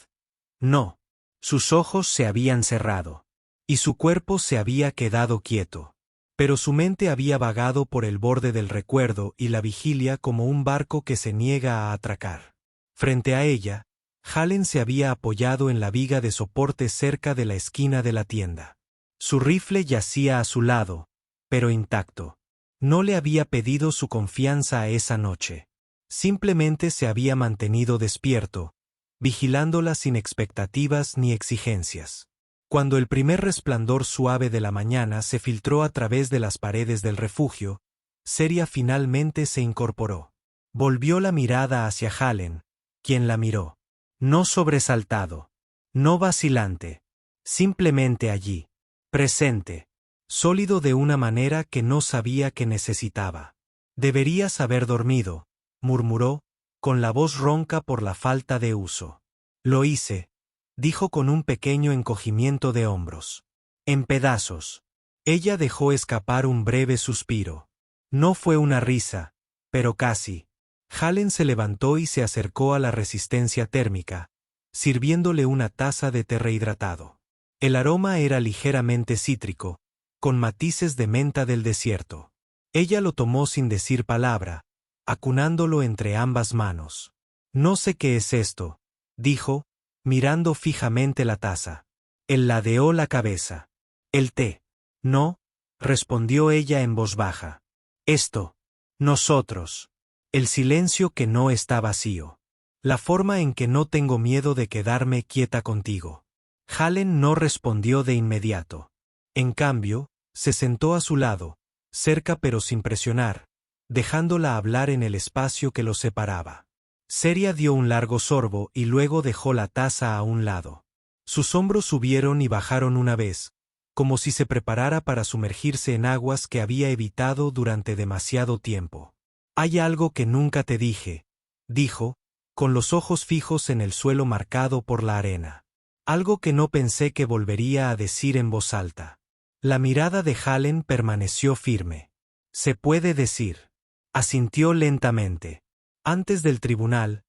no. Sus ojos se habían cerrado. Y su cuerpo se había quedado quieto. Pero su mente había vagado por el borde del recuerdo y la vigilia como un barco que se niega a atracar. Frente a ella, Hallen se había apoyado en la viga de soporte cerca de la esquina de la tienda. Su rifle yacía a su lado, pero intacto. No le había pedido su confianza esa noche. Simplemente se había mantenido despierto, vigilándola sin expectativas ni exigencias. Cuando el primer resplandor suave de la mañana se filtró a través de las paredes del refugio, Ceria finalmente se incorporó. Volvió la mirada hacia Hallen, quien la miró. No sobresaltado, no vacilante, simplemente allí, presente, sólido de una manera que no sabía que necesitaba. Deberías haber dormido, murmuró, con la voz ronca por la falta de uso. Lo hice, dijo con un pequeño encogimiento de hombros. En pedazos. Ella dejó escapar un breve suspiro. No fue una risa, pero casi. Hallen se levantó y se acercó a la resistencia térmica, sirviéndole una taza de té rehidratado. El aroma era ligeramente cítrico, con matices de menta del desierto. Ella lo tomó sin decir palabra, acunándolo entre ambas manos. No sé qué es esto, dijo, mirando fijamente la taza. Él ladeó la cabeza. El té. No, respondió ella en voz baja. Esto. Nosotros. El silencio que no está vacío. La forma en que no tengo miedo de quedarme quieta contigo. Hallen no respondió de inmediato. En cambio, se sentó a su lado, cerca pero sin presionar, dejándola hablar en el espacio que los separaba. Ceria dio un largo sorbo y luego dejó la taza a un lado. Sus hombros subieron y bajaron una vez, como si se preparara para sumergirse en aguas que había evitado durante demasiado tiempo. Hay algo que nunca te dije, dijo, con los ojos fijos en el suelo marcado por la arena. Algo que no pensé que volvería a decir en voz alta. La mirada de Hallen permaneció firme. Se puede decir. Asintió lentamente. Antes del tribunal,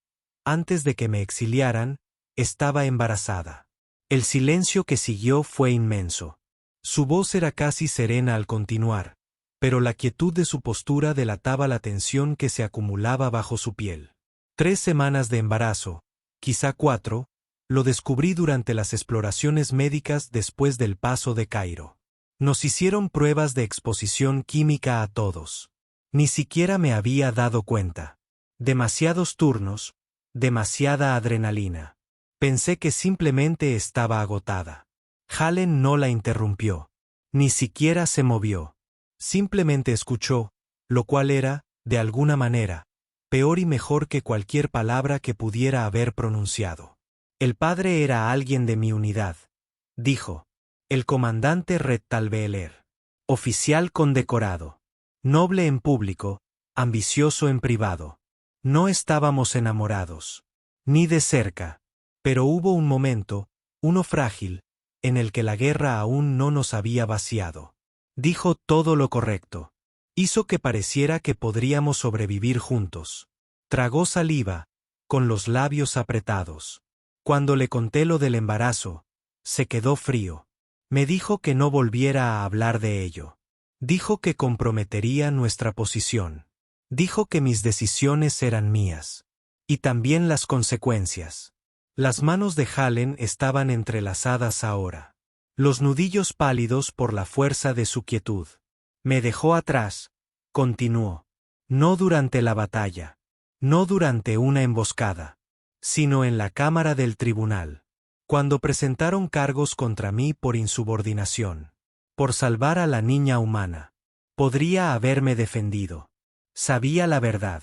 antes de que me exiliaran, estaba embarazada. El silencio que siguió fue inmenso. Su voz era casi serena al continuar, pero la quietud de su postura delataba la tensión que se acumulaba bajo su piel. 3 semanas de embarazo, quizá 4, lo descubrí durante las exploraciones médicas después del paso de Cairo. Nos hicieron pruebas de exposición química a todos. Ni siquiera me había dado cuenta. Demasiados turnos, demasiada adrenalina. Pensé que simplemente estaba agotada. Hallen no la interrumpió. Ni siquiera se movió. Simplemente escuchó, lo cual era, de alguna manera, peor y mejor que cualquier palabra que pudiera haber pronunciado. El padre era alguien de mi unidad, dijo. El comandante Red Talbeeler. Oficial condecorado. Noble en público, ambicioso en privado. No estábamos enamorados. Ni de cerca. Pero hubo un momento, uno frágil, en el que la guerra aún no nos había vaciado. Dijo todo lo correcto. Hizo que pareciera que podríamos sobrevivir juntos. Tragó saliva, con los labios apretados. Cuando le conté lo del embarazo, se quedó frío. Me dijo que no volviera a hablar de ello. Dijo que comprometería nuestra posición. Dijo que mis decisiones eran mías. Y también las consecuencias. Las manos de Hallen estaban entrelazadas ahora. los nudillos pálidos por la fuerza de su quietud. Me dejó atrás, continuó. No durante la batalla, no durante una emboscada, sino en la cámara del tribunal, cuando presentaron cargos contra mí por insubordinación, por salvar a la niña humana. Podría haberme defendido. Sabía la verdad.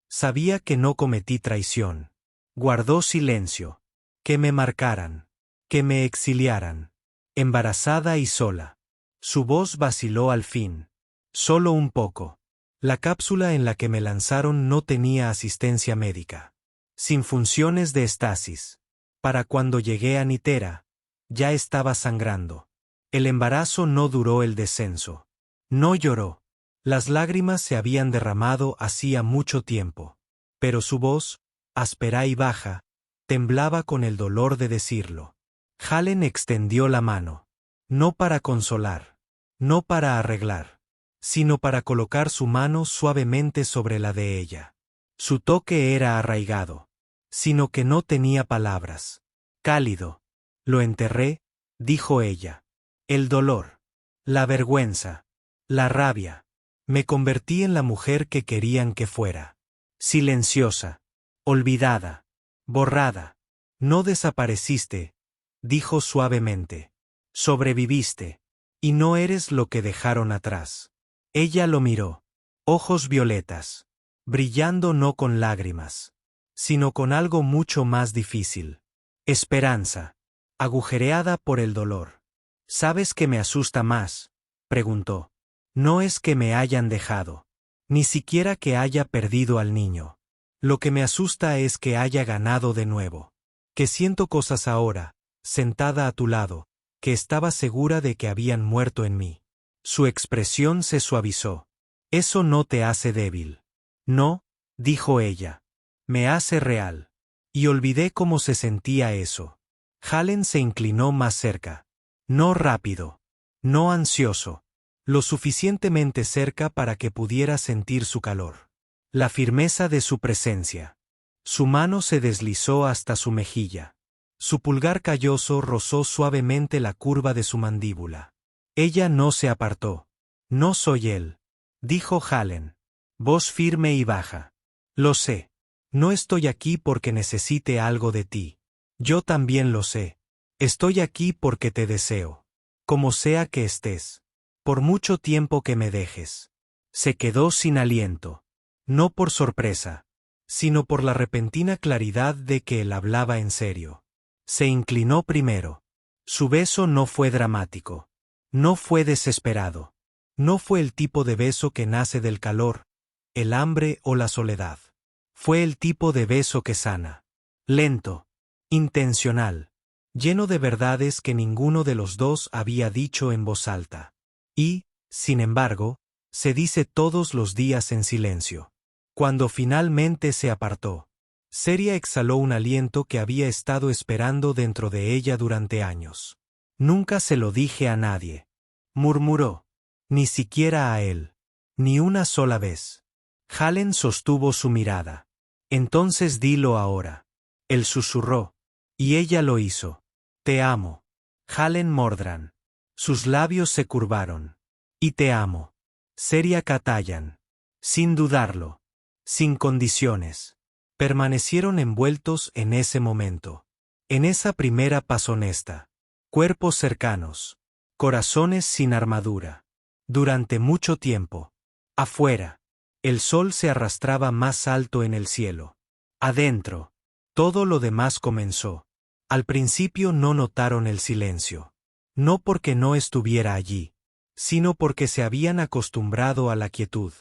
Sabía que no cometí traición. Guardó silencio. Que me marcaran. Que me exiliaran. Embarazada y sola. Su voz vaciló al fin. Solo un poco. La cápsula en la que me lanzaron no tenía asistencia médica. Sin funciones de estasis. Para cuando llegué a Nitera, ya estaba sangrando. El embarazo no duró el descenso. No lloró. Las lágrimas se habían derramado hacía mucho tiempo. Pero su voz, áspera y baja, temblaba con el dolor de decirlo. Halen extendió la mano. No para consolar. No para arreglar. Sino para colocar su mano suavemente sobre la de ella. Su toque era arraigado. Sino que no tenía palabras. Cálido. Lo enterré, dijo ella. El dolor. La vergüenza. La rabia. Me convertí en la mujer que querían que fuera. Silenciosa. Olvidada. Borrada. No desapareciste, dijo suavemente. Sobreviviste. Y no eres lo que dejaron atrás. Ella lo miró. Ojos violetas. Brillando no con lágrimas, sino con algo mucho más difícil. Esperanza. Agujereada por el dolor. ¿Sabes qué me asusta más?, preguntó. No es que me hayan dejado. Ni siquiera que haya perdido al niño. Lo que me asusta es que haya ganado de nuevo. Que siento cosas ahora, sentada a tu lado, que estaba segura de que habían muerto en mí. Su expresión se suavizó. Eso no te hace débil. No, dijo ella. Me hace real. Y olvidé cómo se sentía eso. Halen se inclinó más cerca. No rápido. No ansioso. Lo suficientemente cerca para que pudiera sentir su calor. La firmeza de su presencia. Su mano se deslizó hasta su mejilla. Su pulgar calloso rozó suavemente la curva de su mandíbula. Ella no se apartó. No soy él, dijo Halen. Voz firme y baja. Lo sé. No estoy aquí porque necesite algo de ti. Yo también lo sé. Estoy aquí porque te deseo. Como sea que estés. Por mucho tiempo que me dejes. Se quedó sin aliento. No por sorpresa, sino por la repentina claridad de que él hablaba en serio. Se inclinó primero. Su beso no fue dramático. No fue desesperado. No fue el tipo de beso que nace del calor, el hambre o la soledad. Fue el tipo de beso que sana. Lento. Intencional. Lleno de verdades que ninguno de los dos había dicho en voz alta. Y, sin embargo, se dice todos los días en silencio. Cuando finalmente se apartó, Seria exhaló un aliento que había estado esperando dentro de ella durante años. Nunca se lo dije a nadie, murmuró. Ni siquiera a él. Ni una sola vez. Halen sostuvo su mirada. Entonces dilo ahora. Él susurró. Y ella lo hizo. Te amo. Halen Mordran. Sus labios se curvaron. Y te amo. Seria Katayan. Sin dudarlo. Sin condiciones. Permanecieron envueltos en ese momento. En esa primera paz honesta. Cuerpos cercanos. Corazones sin armadura. Durante mucho tiempo. Afuera. El sol se arrastraba más alto en el cielo. Adentro. Todo lo demás comenzó. Al principio no notaron el silencio. No porque no estuviera allí, sino porque se habían acostumbrado a la quietud.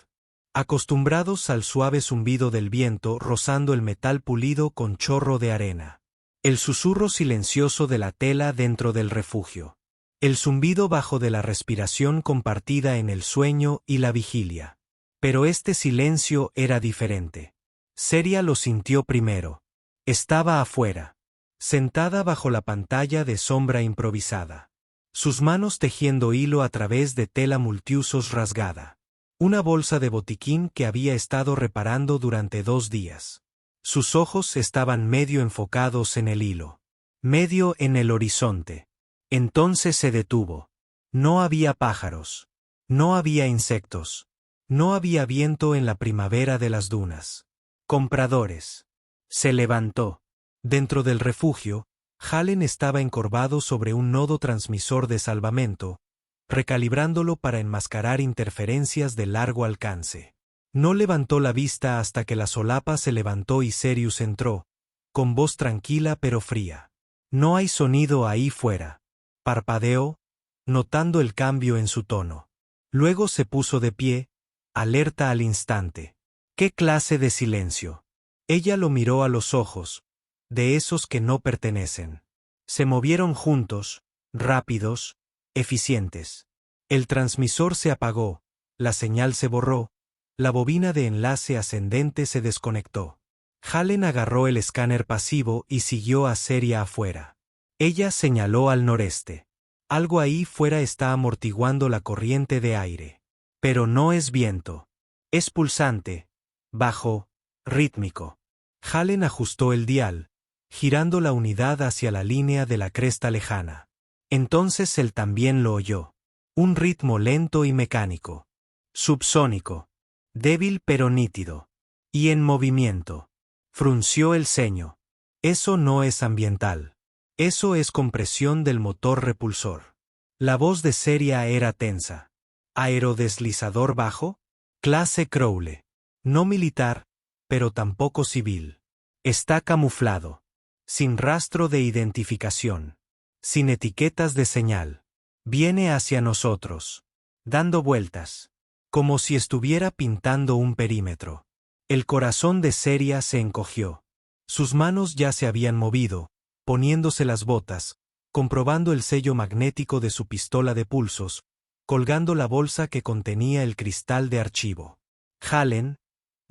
Acostumbrados al suave zumbido del viento rozando el metal pulido con chorro de arena. El susurro silencioso de la tela dentro del refugio. El zumbido bajo de la respiración compartida en el sueño y la vigilia. Pero este silencio era diferente. Seria lo sintió primero. Estaba afuera, sentada bajo la pantalla de sombra improvisada. Sus manos tejiendo hilo a través de tela multiusos rasgada. Una bolsa de botiquín que había estado reparando durante 2 días. Sus ojos estaban medio enfocados en el hilo. Medio en el horizonte. Entonces se detuvo. No había pájaros. No había insectos. No había viento en la primavera de las dunas. Compradores. Se levantó. Dentro del refugio, Hallen estaba encorvado sobre un nodo transmisor de salvamento, recalibrándolo para enmascarar interferencias de largo alcance. No levantó la vista hasta que la solapa se levantó y Sirius entró, con voz tranquila pero fría. No hay sonido ahí fuera. Parpadeó, notando el cambio en su tono. Luego se puso de pie, alerta al instante. ¿Qué clase de silencio? Ella lo miró a los ojos, de esos que no pertenecen. Se movieron juntos, rápidos, eficientes. El transmisor se apagó, la señal se borró, la bobina de enlace ascendente se desconectó. Hallen agarró el escáner pasivo y siguió a Seria afuera. Ella señaló al noreste. Algo ahí fuera está amortiguando la corriente de aire. Pero no es viento. Es pulsante, bajo, rítmico. Hallen ajustó el dial, girando la unidad hacia la línea de la cresta lejana. Entonces él también lo oyó. Un ritmo lento y mecánico. Subsónico. Débil pero nítido. Y en movimiento. Frunció el ceño. Eso no es ambiental. Eso es compresión del motor repulsor. La voz de Seria era tensa. ¿Aerodeslizador bajo? Clase Crowley. No militar, pero tampoco civil. Está camuflado. Sin rastro de identificación. Sin etiquetas de señal. Viene hacia nosotros. Dando vueltas. Como si estuviera pintando un perímetro. El corazón de Seria se encogió. Sus manos ya se habían movido, poniéndose las botas, comprobando el sello magnético de su pistola de pulsos, colgando la bolsa que contenía el cristal de archivo. Hallen,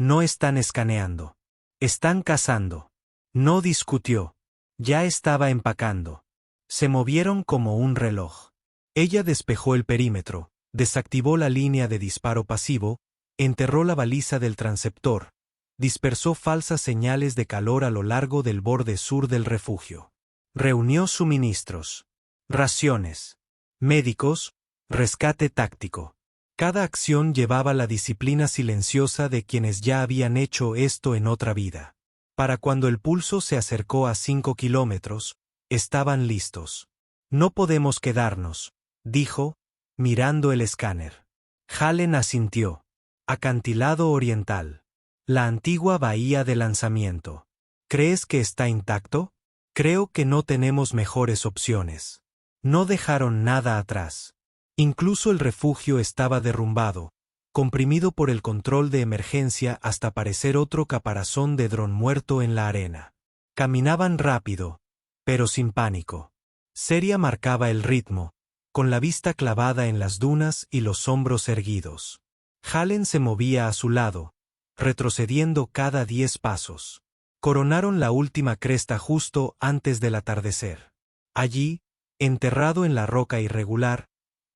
no están escaneando. Están cazando. No discutió. Ya estaba empacando. Se movieron como un reloj. Ella despejó el perímetro, desactivó la línea de disparo pasivo, enterró la baliza del transceptor, dispersó falsas señales de calor a lo largo del borde sur del refugio. Reunió suministros, raciones, médicos, rescate táctico. Cada acción llevaba la disciplina silenciosa de quienes ya habían hecho esto en otra vida. Para cuando el pulso se acercó a 5 kilómetros, estaban listos. No podemos quedarnos, dijo, mirando el escáner. Hallen asintió. Acantilado oriental. La antigua bahía de lanzamiento. ¿Crees que está intacto? Creo que no tenemos mejores opciones. No dejaron nada atrás. Incluso el refugio estaba derrumbado, comprimido por el control de emergencia hasta parecer otro caparazón de dron muerto en la arena. Caminaban rápido, pero sin pánico. Seria marcaba el ritmo, con la vista clavada en las dunas y los hombros erguidos. Hallen se movía a su lado, retrocediendo cada 10 pasos. Coronaron la última cresta justo antes del atardecer. Allí, enterrado en la roca irregular,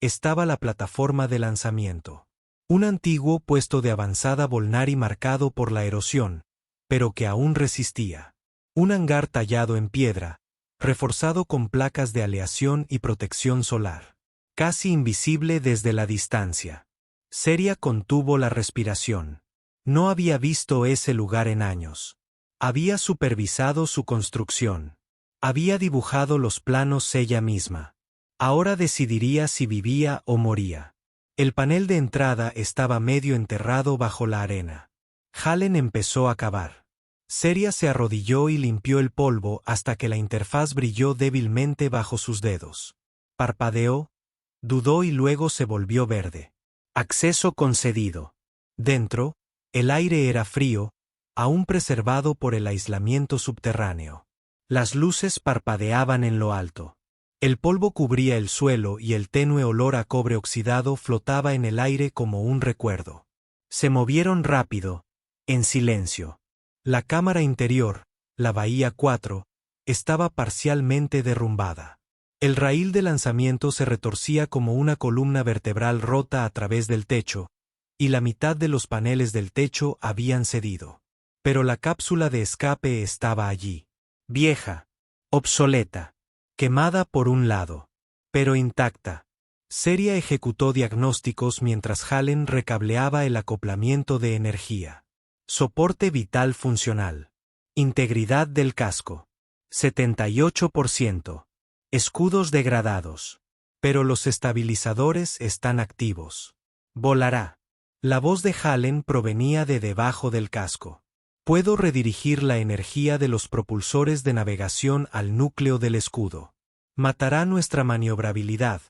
estaba la plataforma de lanzamiento. Un antiguo puesto de avanzada Volnari marcado por la erosión, pero que aún resistía. Un hangar tallado en piedra, reforzado con placas de aleación y protección solar. Casi invisible desde la distancia. Seria contuvo la respiración. No había visto ese lugar en años. Había supervisado su construcción. Había dibujado los planos ella misma. Ahora decidiría si vivía o moría. El panel de entrada estaba medio enterrado bajo la arena. Hallen empezó a cavar. Seria se arrodilló y limpió el polvo hasta que la interfaz brilló débilmente bajo sus dedos. Parpadeó, dudó y luego se volvió verde. Acceso concedido. Dentro, el aire era frío, aún preservado por el aislamiento subterráneo. Las luces parpadeaban en lo alto. El polvo cubría el suelo y el tenue olor a cobre oxidado flotaba en el aire como un recuerdo. Se movieron rápido, en silencio. La cámara interior, la Bahía 4, estaba parcialmente derrumbada. El raíl de lanzamiento se retorcía como una columna vertebral rota a través del techo, y la mitad de los paneles del techo habían cedido. Pero la cápsula de escape estaba allí. Vieja, obsoleta, quemada por un lado. pero intacta. Seria ejecutó diagnósticos mientras Hallen recableaba el acoplamiento de energía. Soporte vital funcional. Integridad del casco. 78%. Escudos degradados. Pero los estabilizadores están activos. Volará. La voz de Hallen provenía de debajo del casco. Puedo redirigir la energía de los propulsores de navegación al núcleo del escudo. Matará nuestra maniobrabilidad,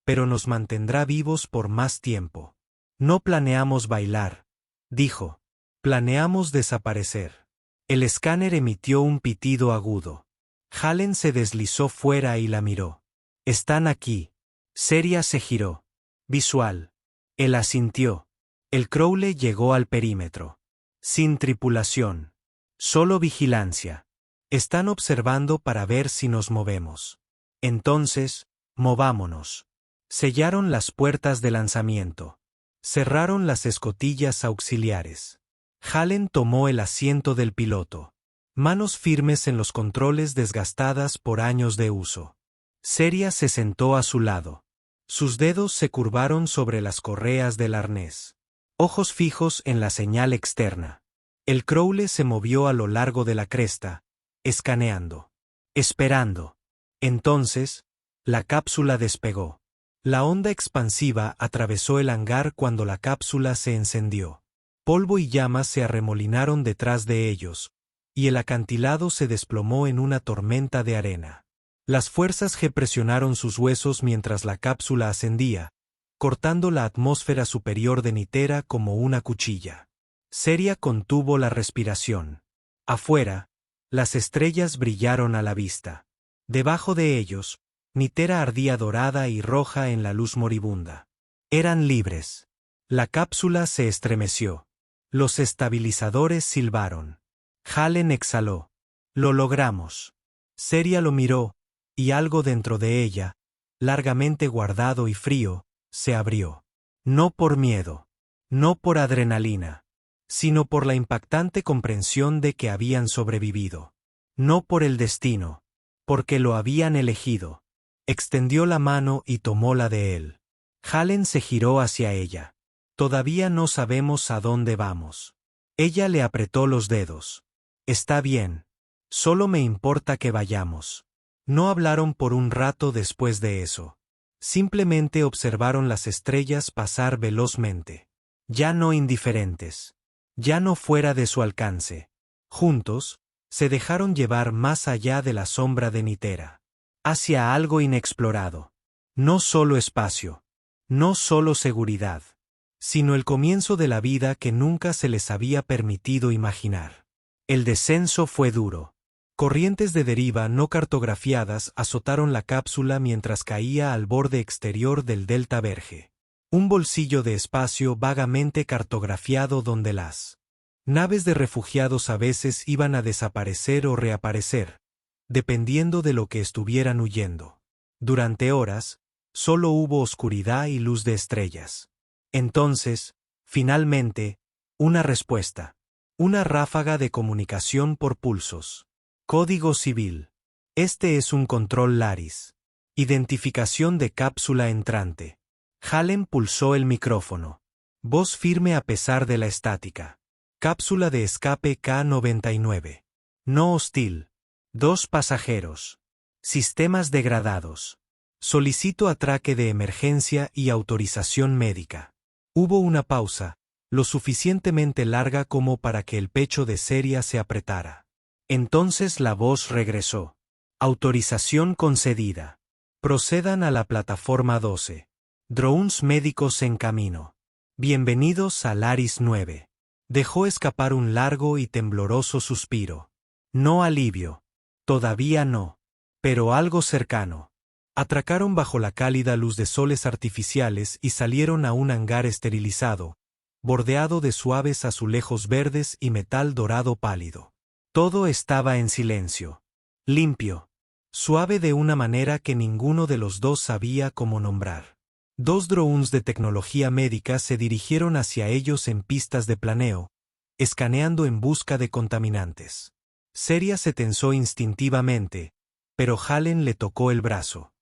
pero nos mantendrá vivos por más tiempo. No planeamos bailar, dijo. Planeamos desaparecer. El escáner emitió un pitido agudo. Hallen se deslizó fuera y la miró. Están aquí. Seria se giró. Visual. Él asintió. El Crowley llegó al perímetro. Sin tripulación. Solo vigilancia. Están observando para ver si nos movemos. Entonces, movámonos. Sellaron las puertas de lanzamiento. Cerraron las escotillas auxiliares. Hallen tomó el asiento del piloto. Manos firmes en los controles desgastadas por años de uso. Seria se sentó a su lado. Sus dedos se curvaron sobre las correas del arnés. Ojos fijos en la señal externa. El Crowley se movió a lo largo de la cresta, escaneando. Esperando. Entonces, la cápsula despegó. La onda expansiva atravesó el hangar cuando la cápsula se encendió. Polvo y llamas se arremolinaron detrás de ellos, y el acantilado se desplomó en una tormenta de arena. Las fuerzas G presionaron sus huesos mientras la cápsula ascendía, cortando la atmósfera superior de Nitera como una cuchilla. Seria contuvo la respiración. Afuera, las estrellas brillaron a la vista. Debajo de ellos, Nitera ardía dorada y roja en la luz moribunda. Eran libres. La cápsula se estremeció. Los estabilizadores silbaron. Hallen exhaló. Lo logramos. Seria lo miró, y algo dentro de ella, largamente guardado y frío, se abrió. No por miedo, no por adrenalina, sino por la impactante comprensión de que habían sobrevivido. No por el destino, porque lo habían elegido. Extendió la mano y tomó la de él. Hallen se giró hacia ella. Todavía no sabemos a dónde vamos. Ella le apretó los dedos. Está bien. Solo me importa que vayamos. No hablaron por un rato después de eso. Simplemente observaron las estrellas pasar velozmente. Ya no indiferentes. Ya no fuera de su alcance. Juntos, se dejaron llevar más allá de la sombra de Nitera. Hacia algo inexplorado. No solo espacio. No solo seguridad. Sino el comienzo de la vida que nunca se les había permitido imaginar. El descenso fue duro. Corrientes de deriva no cartografiadas azotaron la cápsula mientras caía al borde exterior del Delta Verge. Un bolsillo de espacio vagamente cartografiado donde las naves de refugiados a veces iban a desaparecer o reaparecer, dependiendo de lo que estuvieran huyendo. Durante horas, solo hubo oscuridad y luz de estrellas. Entonces, finalmente, una respuesta. Una ráfaga de comunicación por pulsos. Código civil. Este es un control Laris. Identificación de cápsula entrante. Hallen pulsó el micrófono. Voz firme a pesar de la estática. Cápsula de escape K-99. No hostil. 2 pasajeros. Sistemas degradados. Solicito atraque de emergencia y autorización médica. Hubo una pausa, lo suficientemente larga como para que el pecho de Seria se apretara. Entonces la voz regresó. Autorización concedida. Procedan a la plataforma 12. Drones médicos en camino. Bienvenidos a Laris 9. Dejó escapar un largo y tembloroso suspiro. No alivio. Todavía no. Pero algo cercano. Atracaron bajo la cálida luz de soles artificiales y salieron a un hangar esterilizado, bordeado de suaves azulejos verdes y metal dorado pálido. Todo estaba en silencio. Limpio. Suave de una manera que ninguno de los dos sabía cómo nombrar. 2 drones de tecnología médica se dirigieron hacia ellos en pistas de planeo, escaneando en busca de contaminantes. Seria se tensó instintivamente, pero Hallen le tocó el brazo.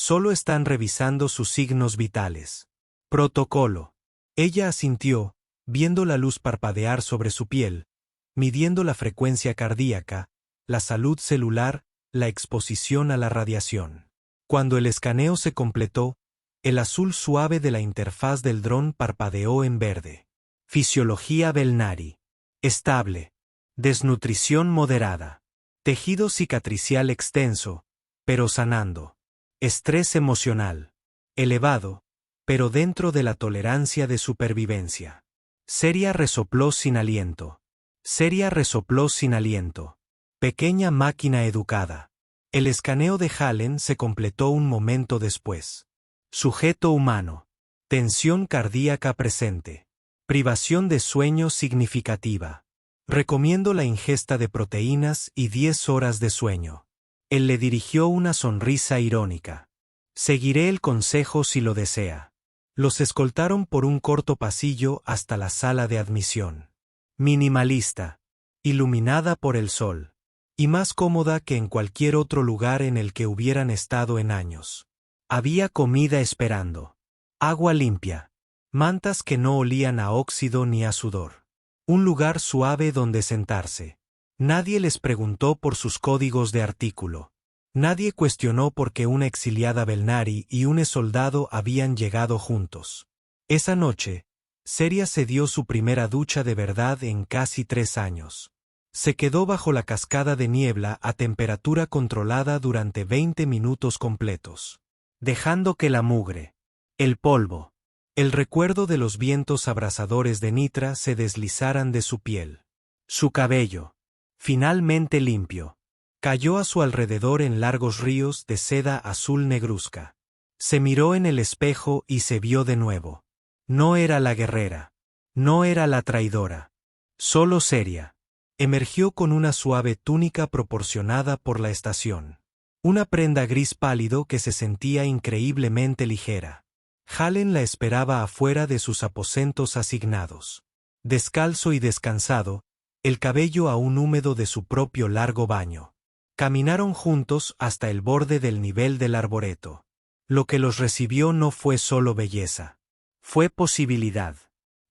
Solo están revisando sus signos vitales. Protocolo. Ella asintió, viendo la luz parpadear sobre su piel, midiendo la frecuencia cardíaca, la salud celular, la exposición a la radiación. Cuando el escaneo se completó, el azul suave de la interfaz del dron parpadeó en verde. Fisiología Belnari. Estable. Desnutrición moderada. Tejido cicatricial extenso, pero sanando. Estrés emocional. Elevado, pero dentro de la tolerancia de supervivencia. Seria resopló sin aliento. Seria resopló sin aliento. Pequeña máquina educada. El escaneo de Hallen se completó un momento después. Sujeto humano. Tensión cardíaca presente. Privación de sueño significativa. Recomiendo la ingesta de proteínas y 10 horas de sueño. Él le dirigió una sonrisa irónica. Seguiré el consejo si lo desea. Los escoltaron por un corto pasillo hasta la sala de admisión. Minimalista. Iluminada por el sol. Y más cómoda que en cualquier otro lugar en el que hubieran estado en años. Había comida esperando. Agua limpia. Mantas que no olían a óxido ni a sudor. Un lugar suave donde sentarse. Nadie les preguntó por sus códigos de artículo. Nadie cuestionó por qué una exiliada Belnari y un soldado habían llegado juntos. Esa noche, Seria se dio su primera ducha de verdad en casi 3 años. Se quedó bajo la cascada de niebla a temperatura controlada durante 20 minutos completos. Dejando que la mugre, el polvo, el recuerdo de los vientos abrasadores de Nitra se deslizaran de su piel. Su cabello, finalmente limpio, cayó a su alrededor en largos ríos de seda azul negruzca. Se miró en el espejo y se vio de nuevo. No era la guerrera. No era la traidora. Solo Seria. Emergió con una suave túnica proporcionada por la estación. Una prenda gris pálido que se sentía increíblemente ligera. Hallen la esperaba afuera de sus aposentos asignados. Descalzo y descansado, el cabello aún húmedo de su propio largo baño. Caminaron juntos hasta el borde del nivel del arboreto. Lo que los recibió no fue solo belleza. Fue posibilidad.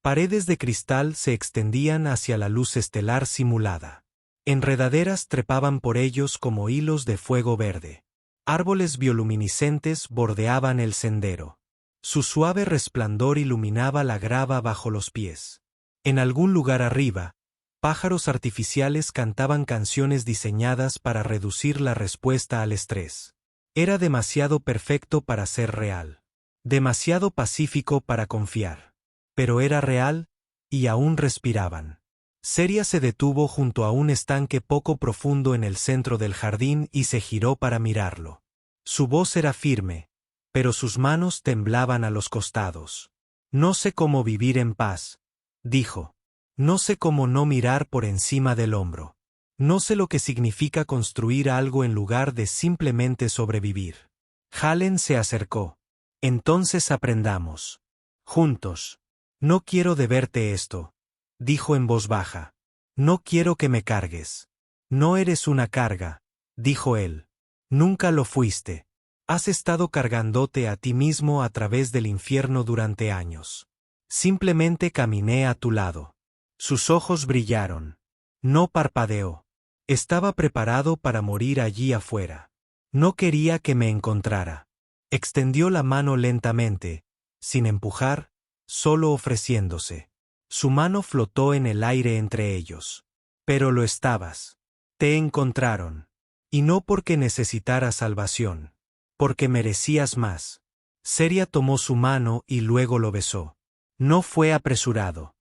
Paredes de cristal se extendían hacia la luz estelar simulada. Enredaderas trepaban por ellos como hilos de fuego verde. Árboles bioluminiscentes bordeaban el sendero. Su suave resplandor iluminaba la grava bajo los pies. En algún lugar arriba, pájaros artificiales cantaban canciones diseñadas para reducir la respuesta al estrés. Era demasiado perfecto para ser real. Demasiado pacífico para confiar. Pero era real, y aún respiraban. Seria se detuvo junto a un estanque poco profundo en el centro del jardín y se giró para mirarlo. Su voz era firme, pero sus manos temblaban a los costados. No sé cómo vivir en paz, dijo. No sé cómo no mirar por encima del hombro. No sé lo que significa construir algo en lugar de simplemente sobrevivir. Hallen se acercó. Entonces aprendamos. Juntos. No quiero deberte esto, dijo en voz baja. No quiero que me cargues. No eres una carga, dijo él. Nunca lo fuiste. Has estado cargándote a ti mismo a través del infierno durante años. Simplemente caminé a tu lado. Sus ojos brillaron. No parpadeó. Estaba preparado para morir allí afuera. No quería que me encontrara. Extendió la mano lentamente, sin empujar, solo ofreciéndose. Su mano flotó en el aire entre ellos. Pero lo estabas. Te encontraron. Y no porque necesitaras salvación. Porque merecías más. Seria tomó su mano y luego lo besó. No fue apresurado.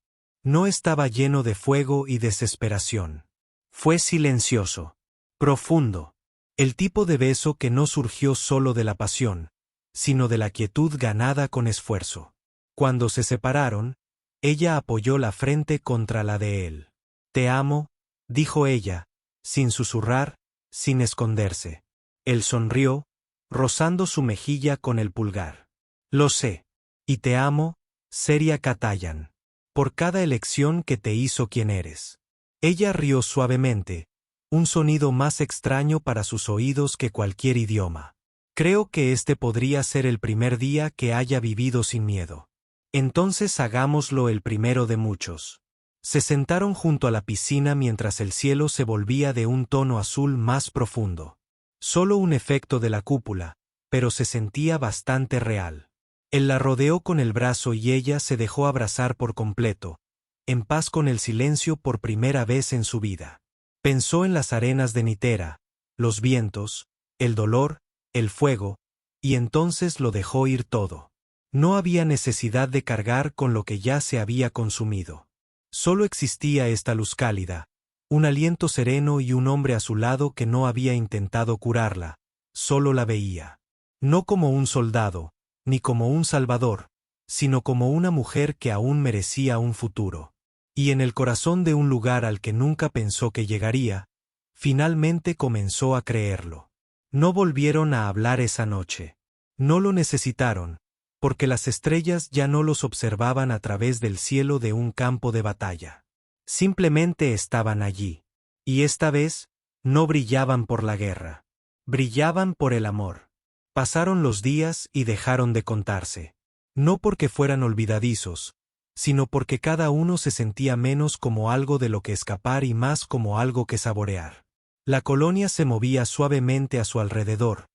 No estaba lleno de fuego y desesperación. Fue silencioso. Profundo. El tipo de beso que no surgió solo de la pasión, sino de la quietud ganada con esfuerzo. Cuando se separaron, ella apoyó la frente contra la de él. Te amo, dijo ella, sin susurrar, sin esconderse. Él sonrió, rozando su mejilla con el pulgar. Lo sé. Y te amo, Seria Katayan. Por cada elección que te hizo quien eres. Ella rió suavemente, un sonido más extraño para sus oídos que cualquier idioma. Creo que este podría ser el primer día que haya vivido sin miedo. Entonces hagámoslo el primero de muchos. Se sentaron junto a la piscina mientras el cielo se volvía de un tono azul más profundo. Solo un efecto de la cúpula, pero se sentía bastante real. Él la rodeó con el brazo y ella se dejó abrazar por completo, en paz con el silencio por primera vez en su vida. Pensó en las arenas de Nitera, los vientos, el dolor, el fuego, y entonces lo dejó ir todo. No había necesidad de cargar con lo que ya se había consumido. Solo existía esta luz cálida, un aliento sereno y un hombre a su lado que no había intentado curarla, solo la veía. No como un soldado, ni como un salvador, sino como una mujer que aún merecía un futuro. Y en el corazón de un lugar al que nunca pensó que llegaría, finalmente comenzó a creerlo. No volvieron a hablar esa noche. No lo necesitaron, porque las estrellas ya no los observaban a través del cielo de un campo de batalla. Simplemente estaban allí. Y esta vez, no brillaban por la guerra. Brillaban por el amor. Pasaron los días y dejaron de contarse. No porque fueran olvidadizos, sino porque cada uno se sentía menos como algo de lo que escapar y más como algo que saborear. La colonia se movía suavemente a su alrededor,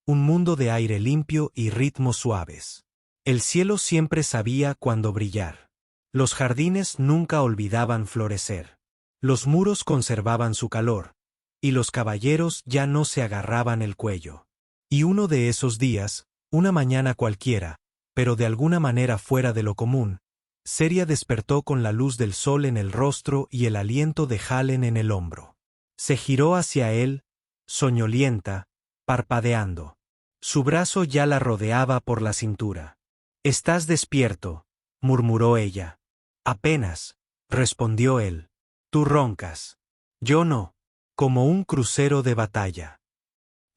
un mundo de aire limpio y ritmos suaves. El cielo siempre sabía cuándo brillar. Los jardines nunca olvidaban florecer. Los muros conservaban su calor, y los caballeros ya no se agarraban el cuello. Y uno de esos días, una mañana cualquiera, pero de alguna manera fuera de lo común, Seria despertó con la luz del sol en el rostro y el aliento de Halen en el hombro. Se giró hacia él, soñolienta, parpadeando. Su brazo ya la rodeaba por la cintura. «Estás despierto», murmuró ella. «Apenas», respondió él. «Tú roncas. Yo no». Como un crucero de batalla.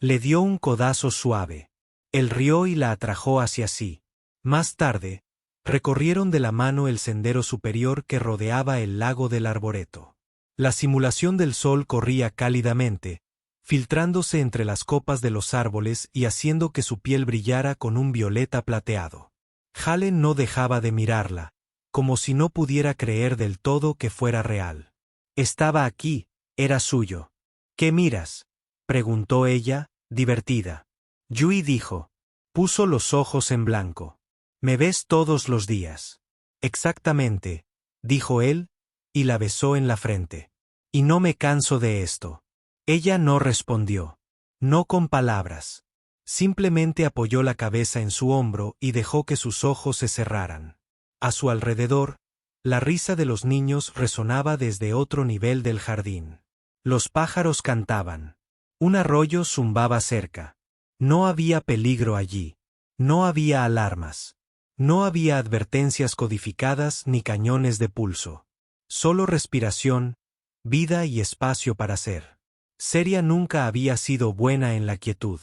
Le dio un codazo suave. Él rió y la atrajo hacia sí. Más tarde, recorrieron de la mano el sendero superior que rodeaba el lago del arboreto. La simulación del sol corría cálidamente, filtrándose entre las copas de los árboles y haciendo que su piel brillara con un violeta plateado. Halen no dejaba de mirarla, como si no pudiera creer del todo que fuera real. Estaba aquí, era suyo. «¿Qué miras?», preguntó ella, divertida. Yui dijo. Puso los ojos en blanco. «Me ves todos los días». «Exactamente», dijo él, y la besó en la frente. «Y no me canso de esto». Ella no respondió. No con palabras. Simplemente apoyó la cabeza en su hombro y dejó que sus ojos se cerraran. A su alrededor, la risa de los niños resonaba desde otro nivel del jardín. Los pájaros cantaban. Un arroyo zumbaba cerca. No había peligro allí. No había alarmas. No había advertencias codificadas ni cañones de pulso. Solo respiración, vida y espacio para ser. Seria nunca había sido buena en la quietud.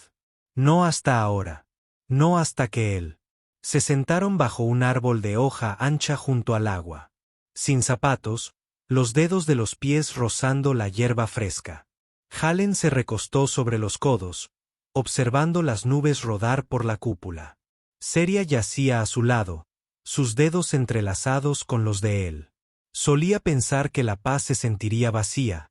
No hasta ahora. No hasta que él. Se sentaron bajo un árbol de hoja ancha junto al agua. Sin zapatos, los dedos de los pies rozando la hierba fresca. Halen se recostó sobre los codos, observando las nubes rodar por la cúpula. Seria yacía a su lado, sus dedos entrelazados con los de él. Solía pensar que la paz se sentiría vacía,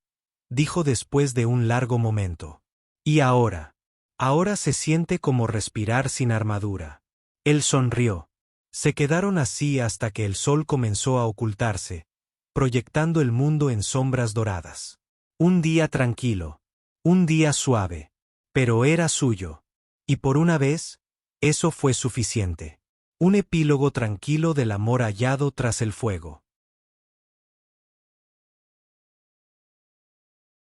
dijo después de un largo momento. Y ahora. Ahora se siente como respirar sin armadura. Él sonrió. Se quedaron así hasta que el sol comenzó a ocultarse, proyectando el mundo en sombras doradas. Un día tranquilo. Un día suave. Pero era suyo. Y por una vez, eso fue suficiente. Un epílogo tranquilo del amor hallado tras el fuego.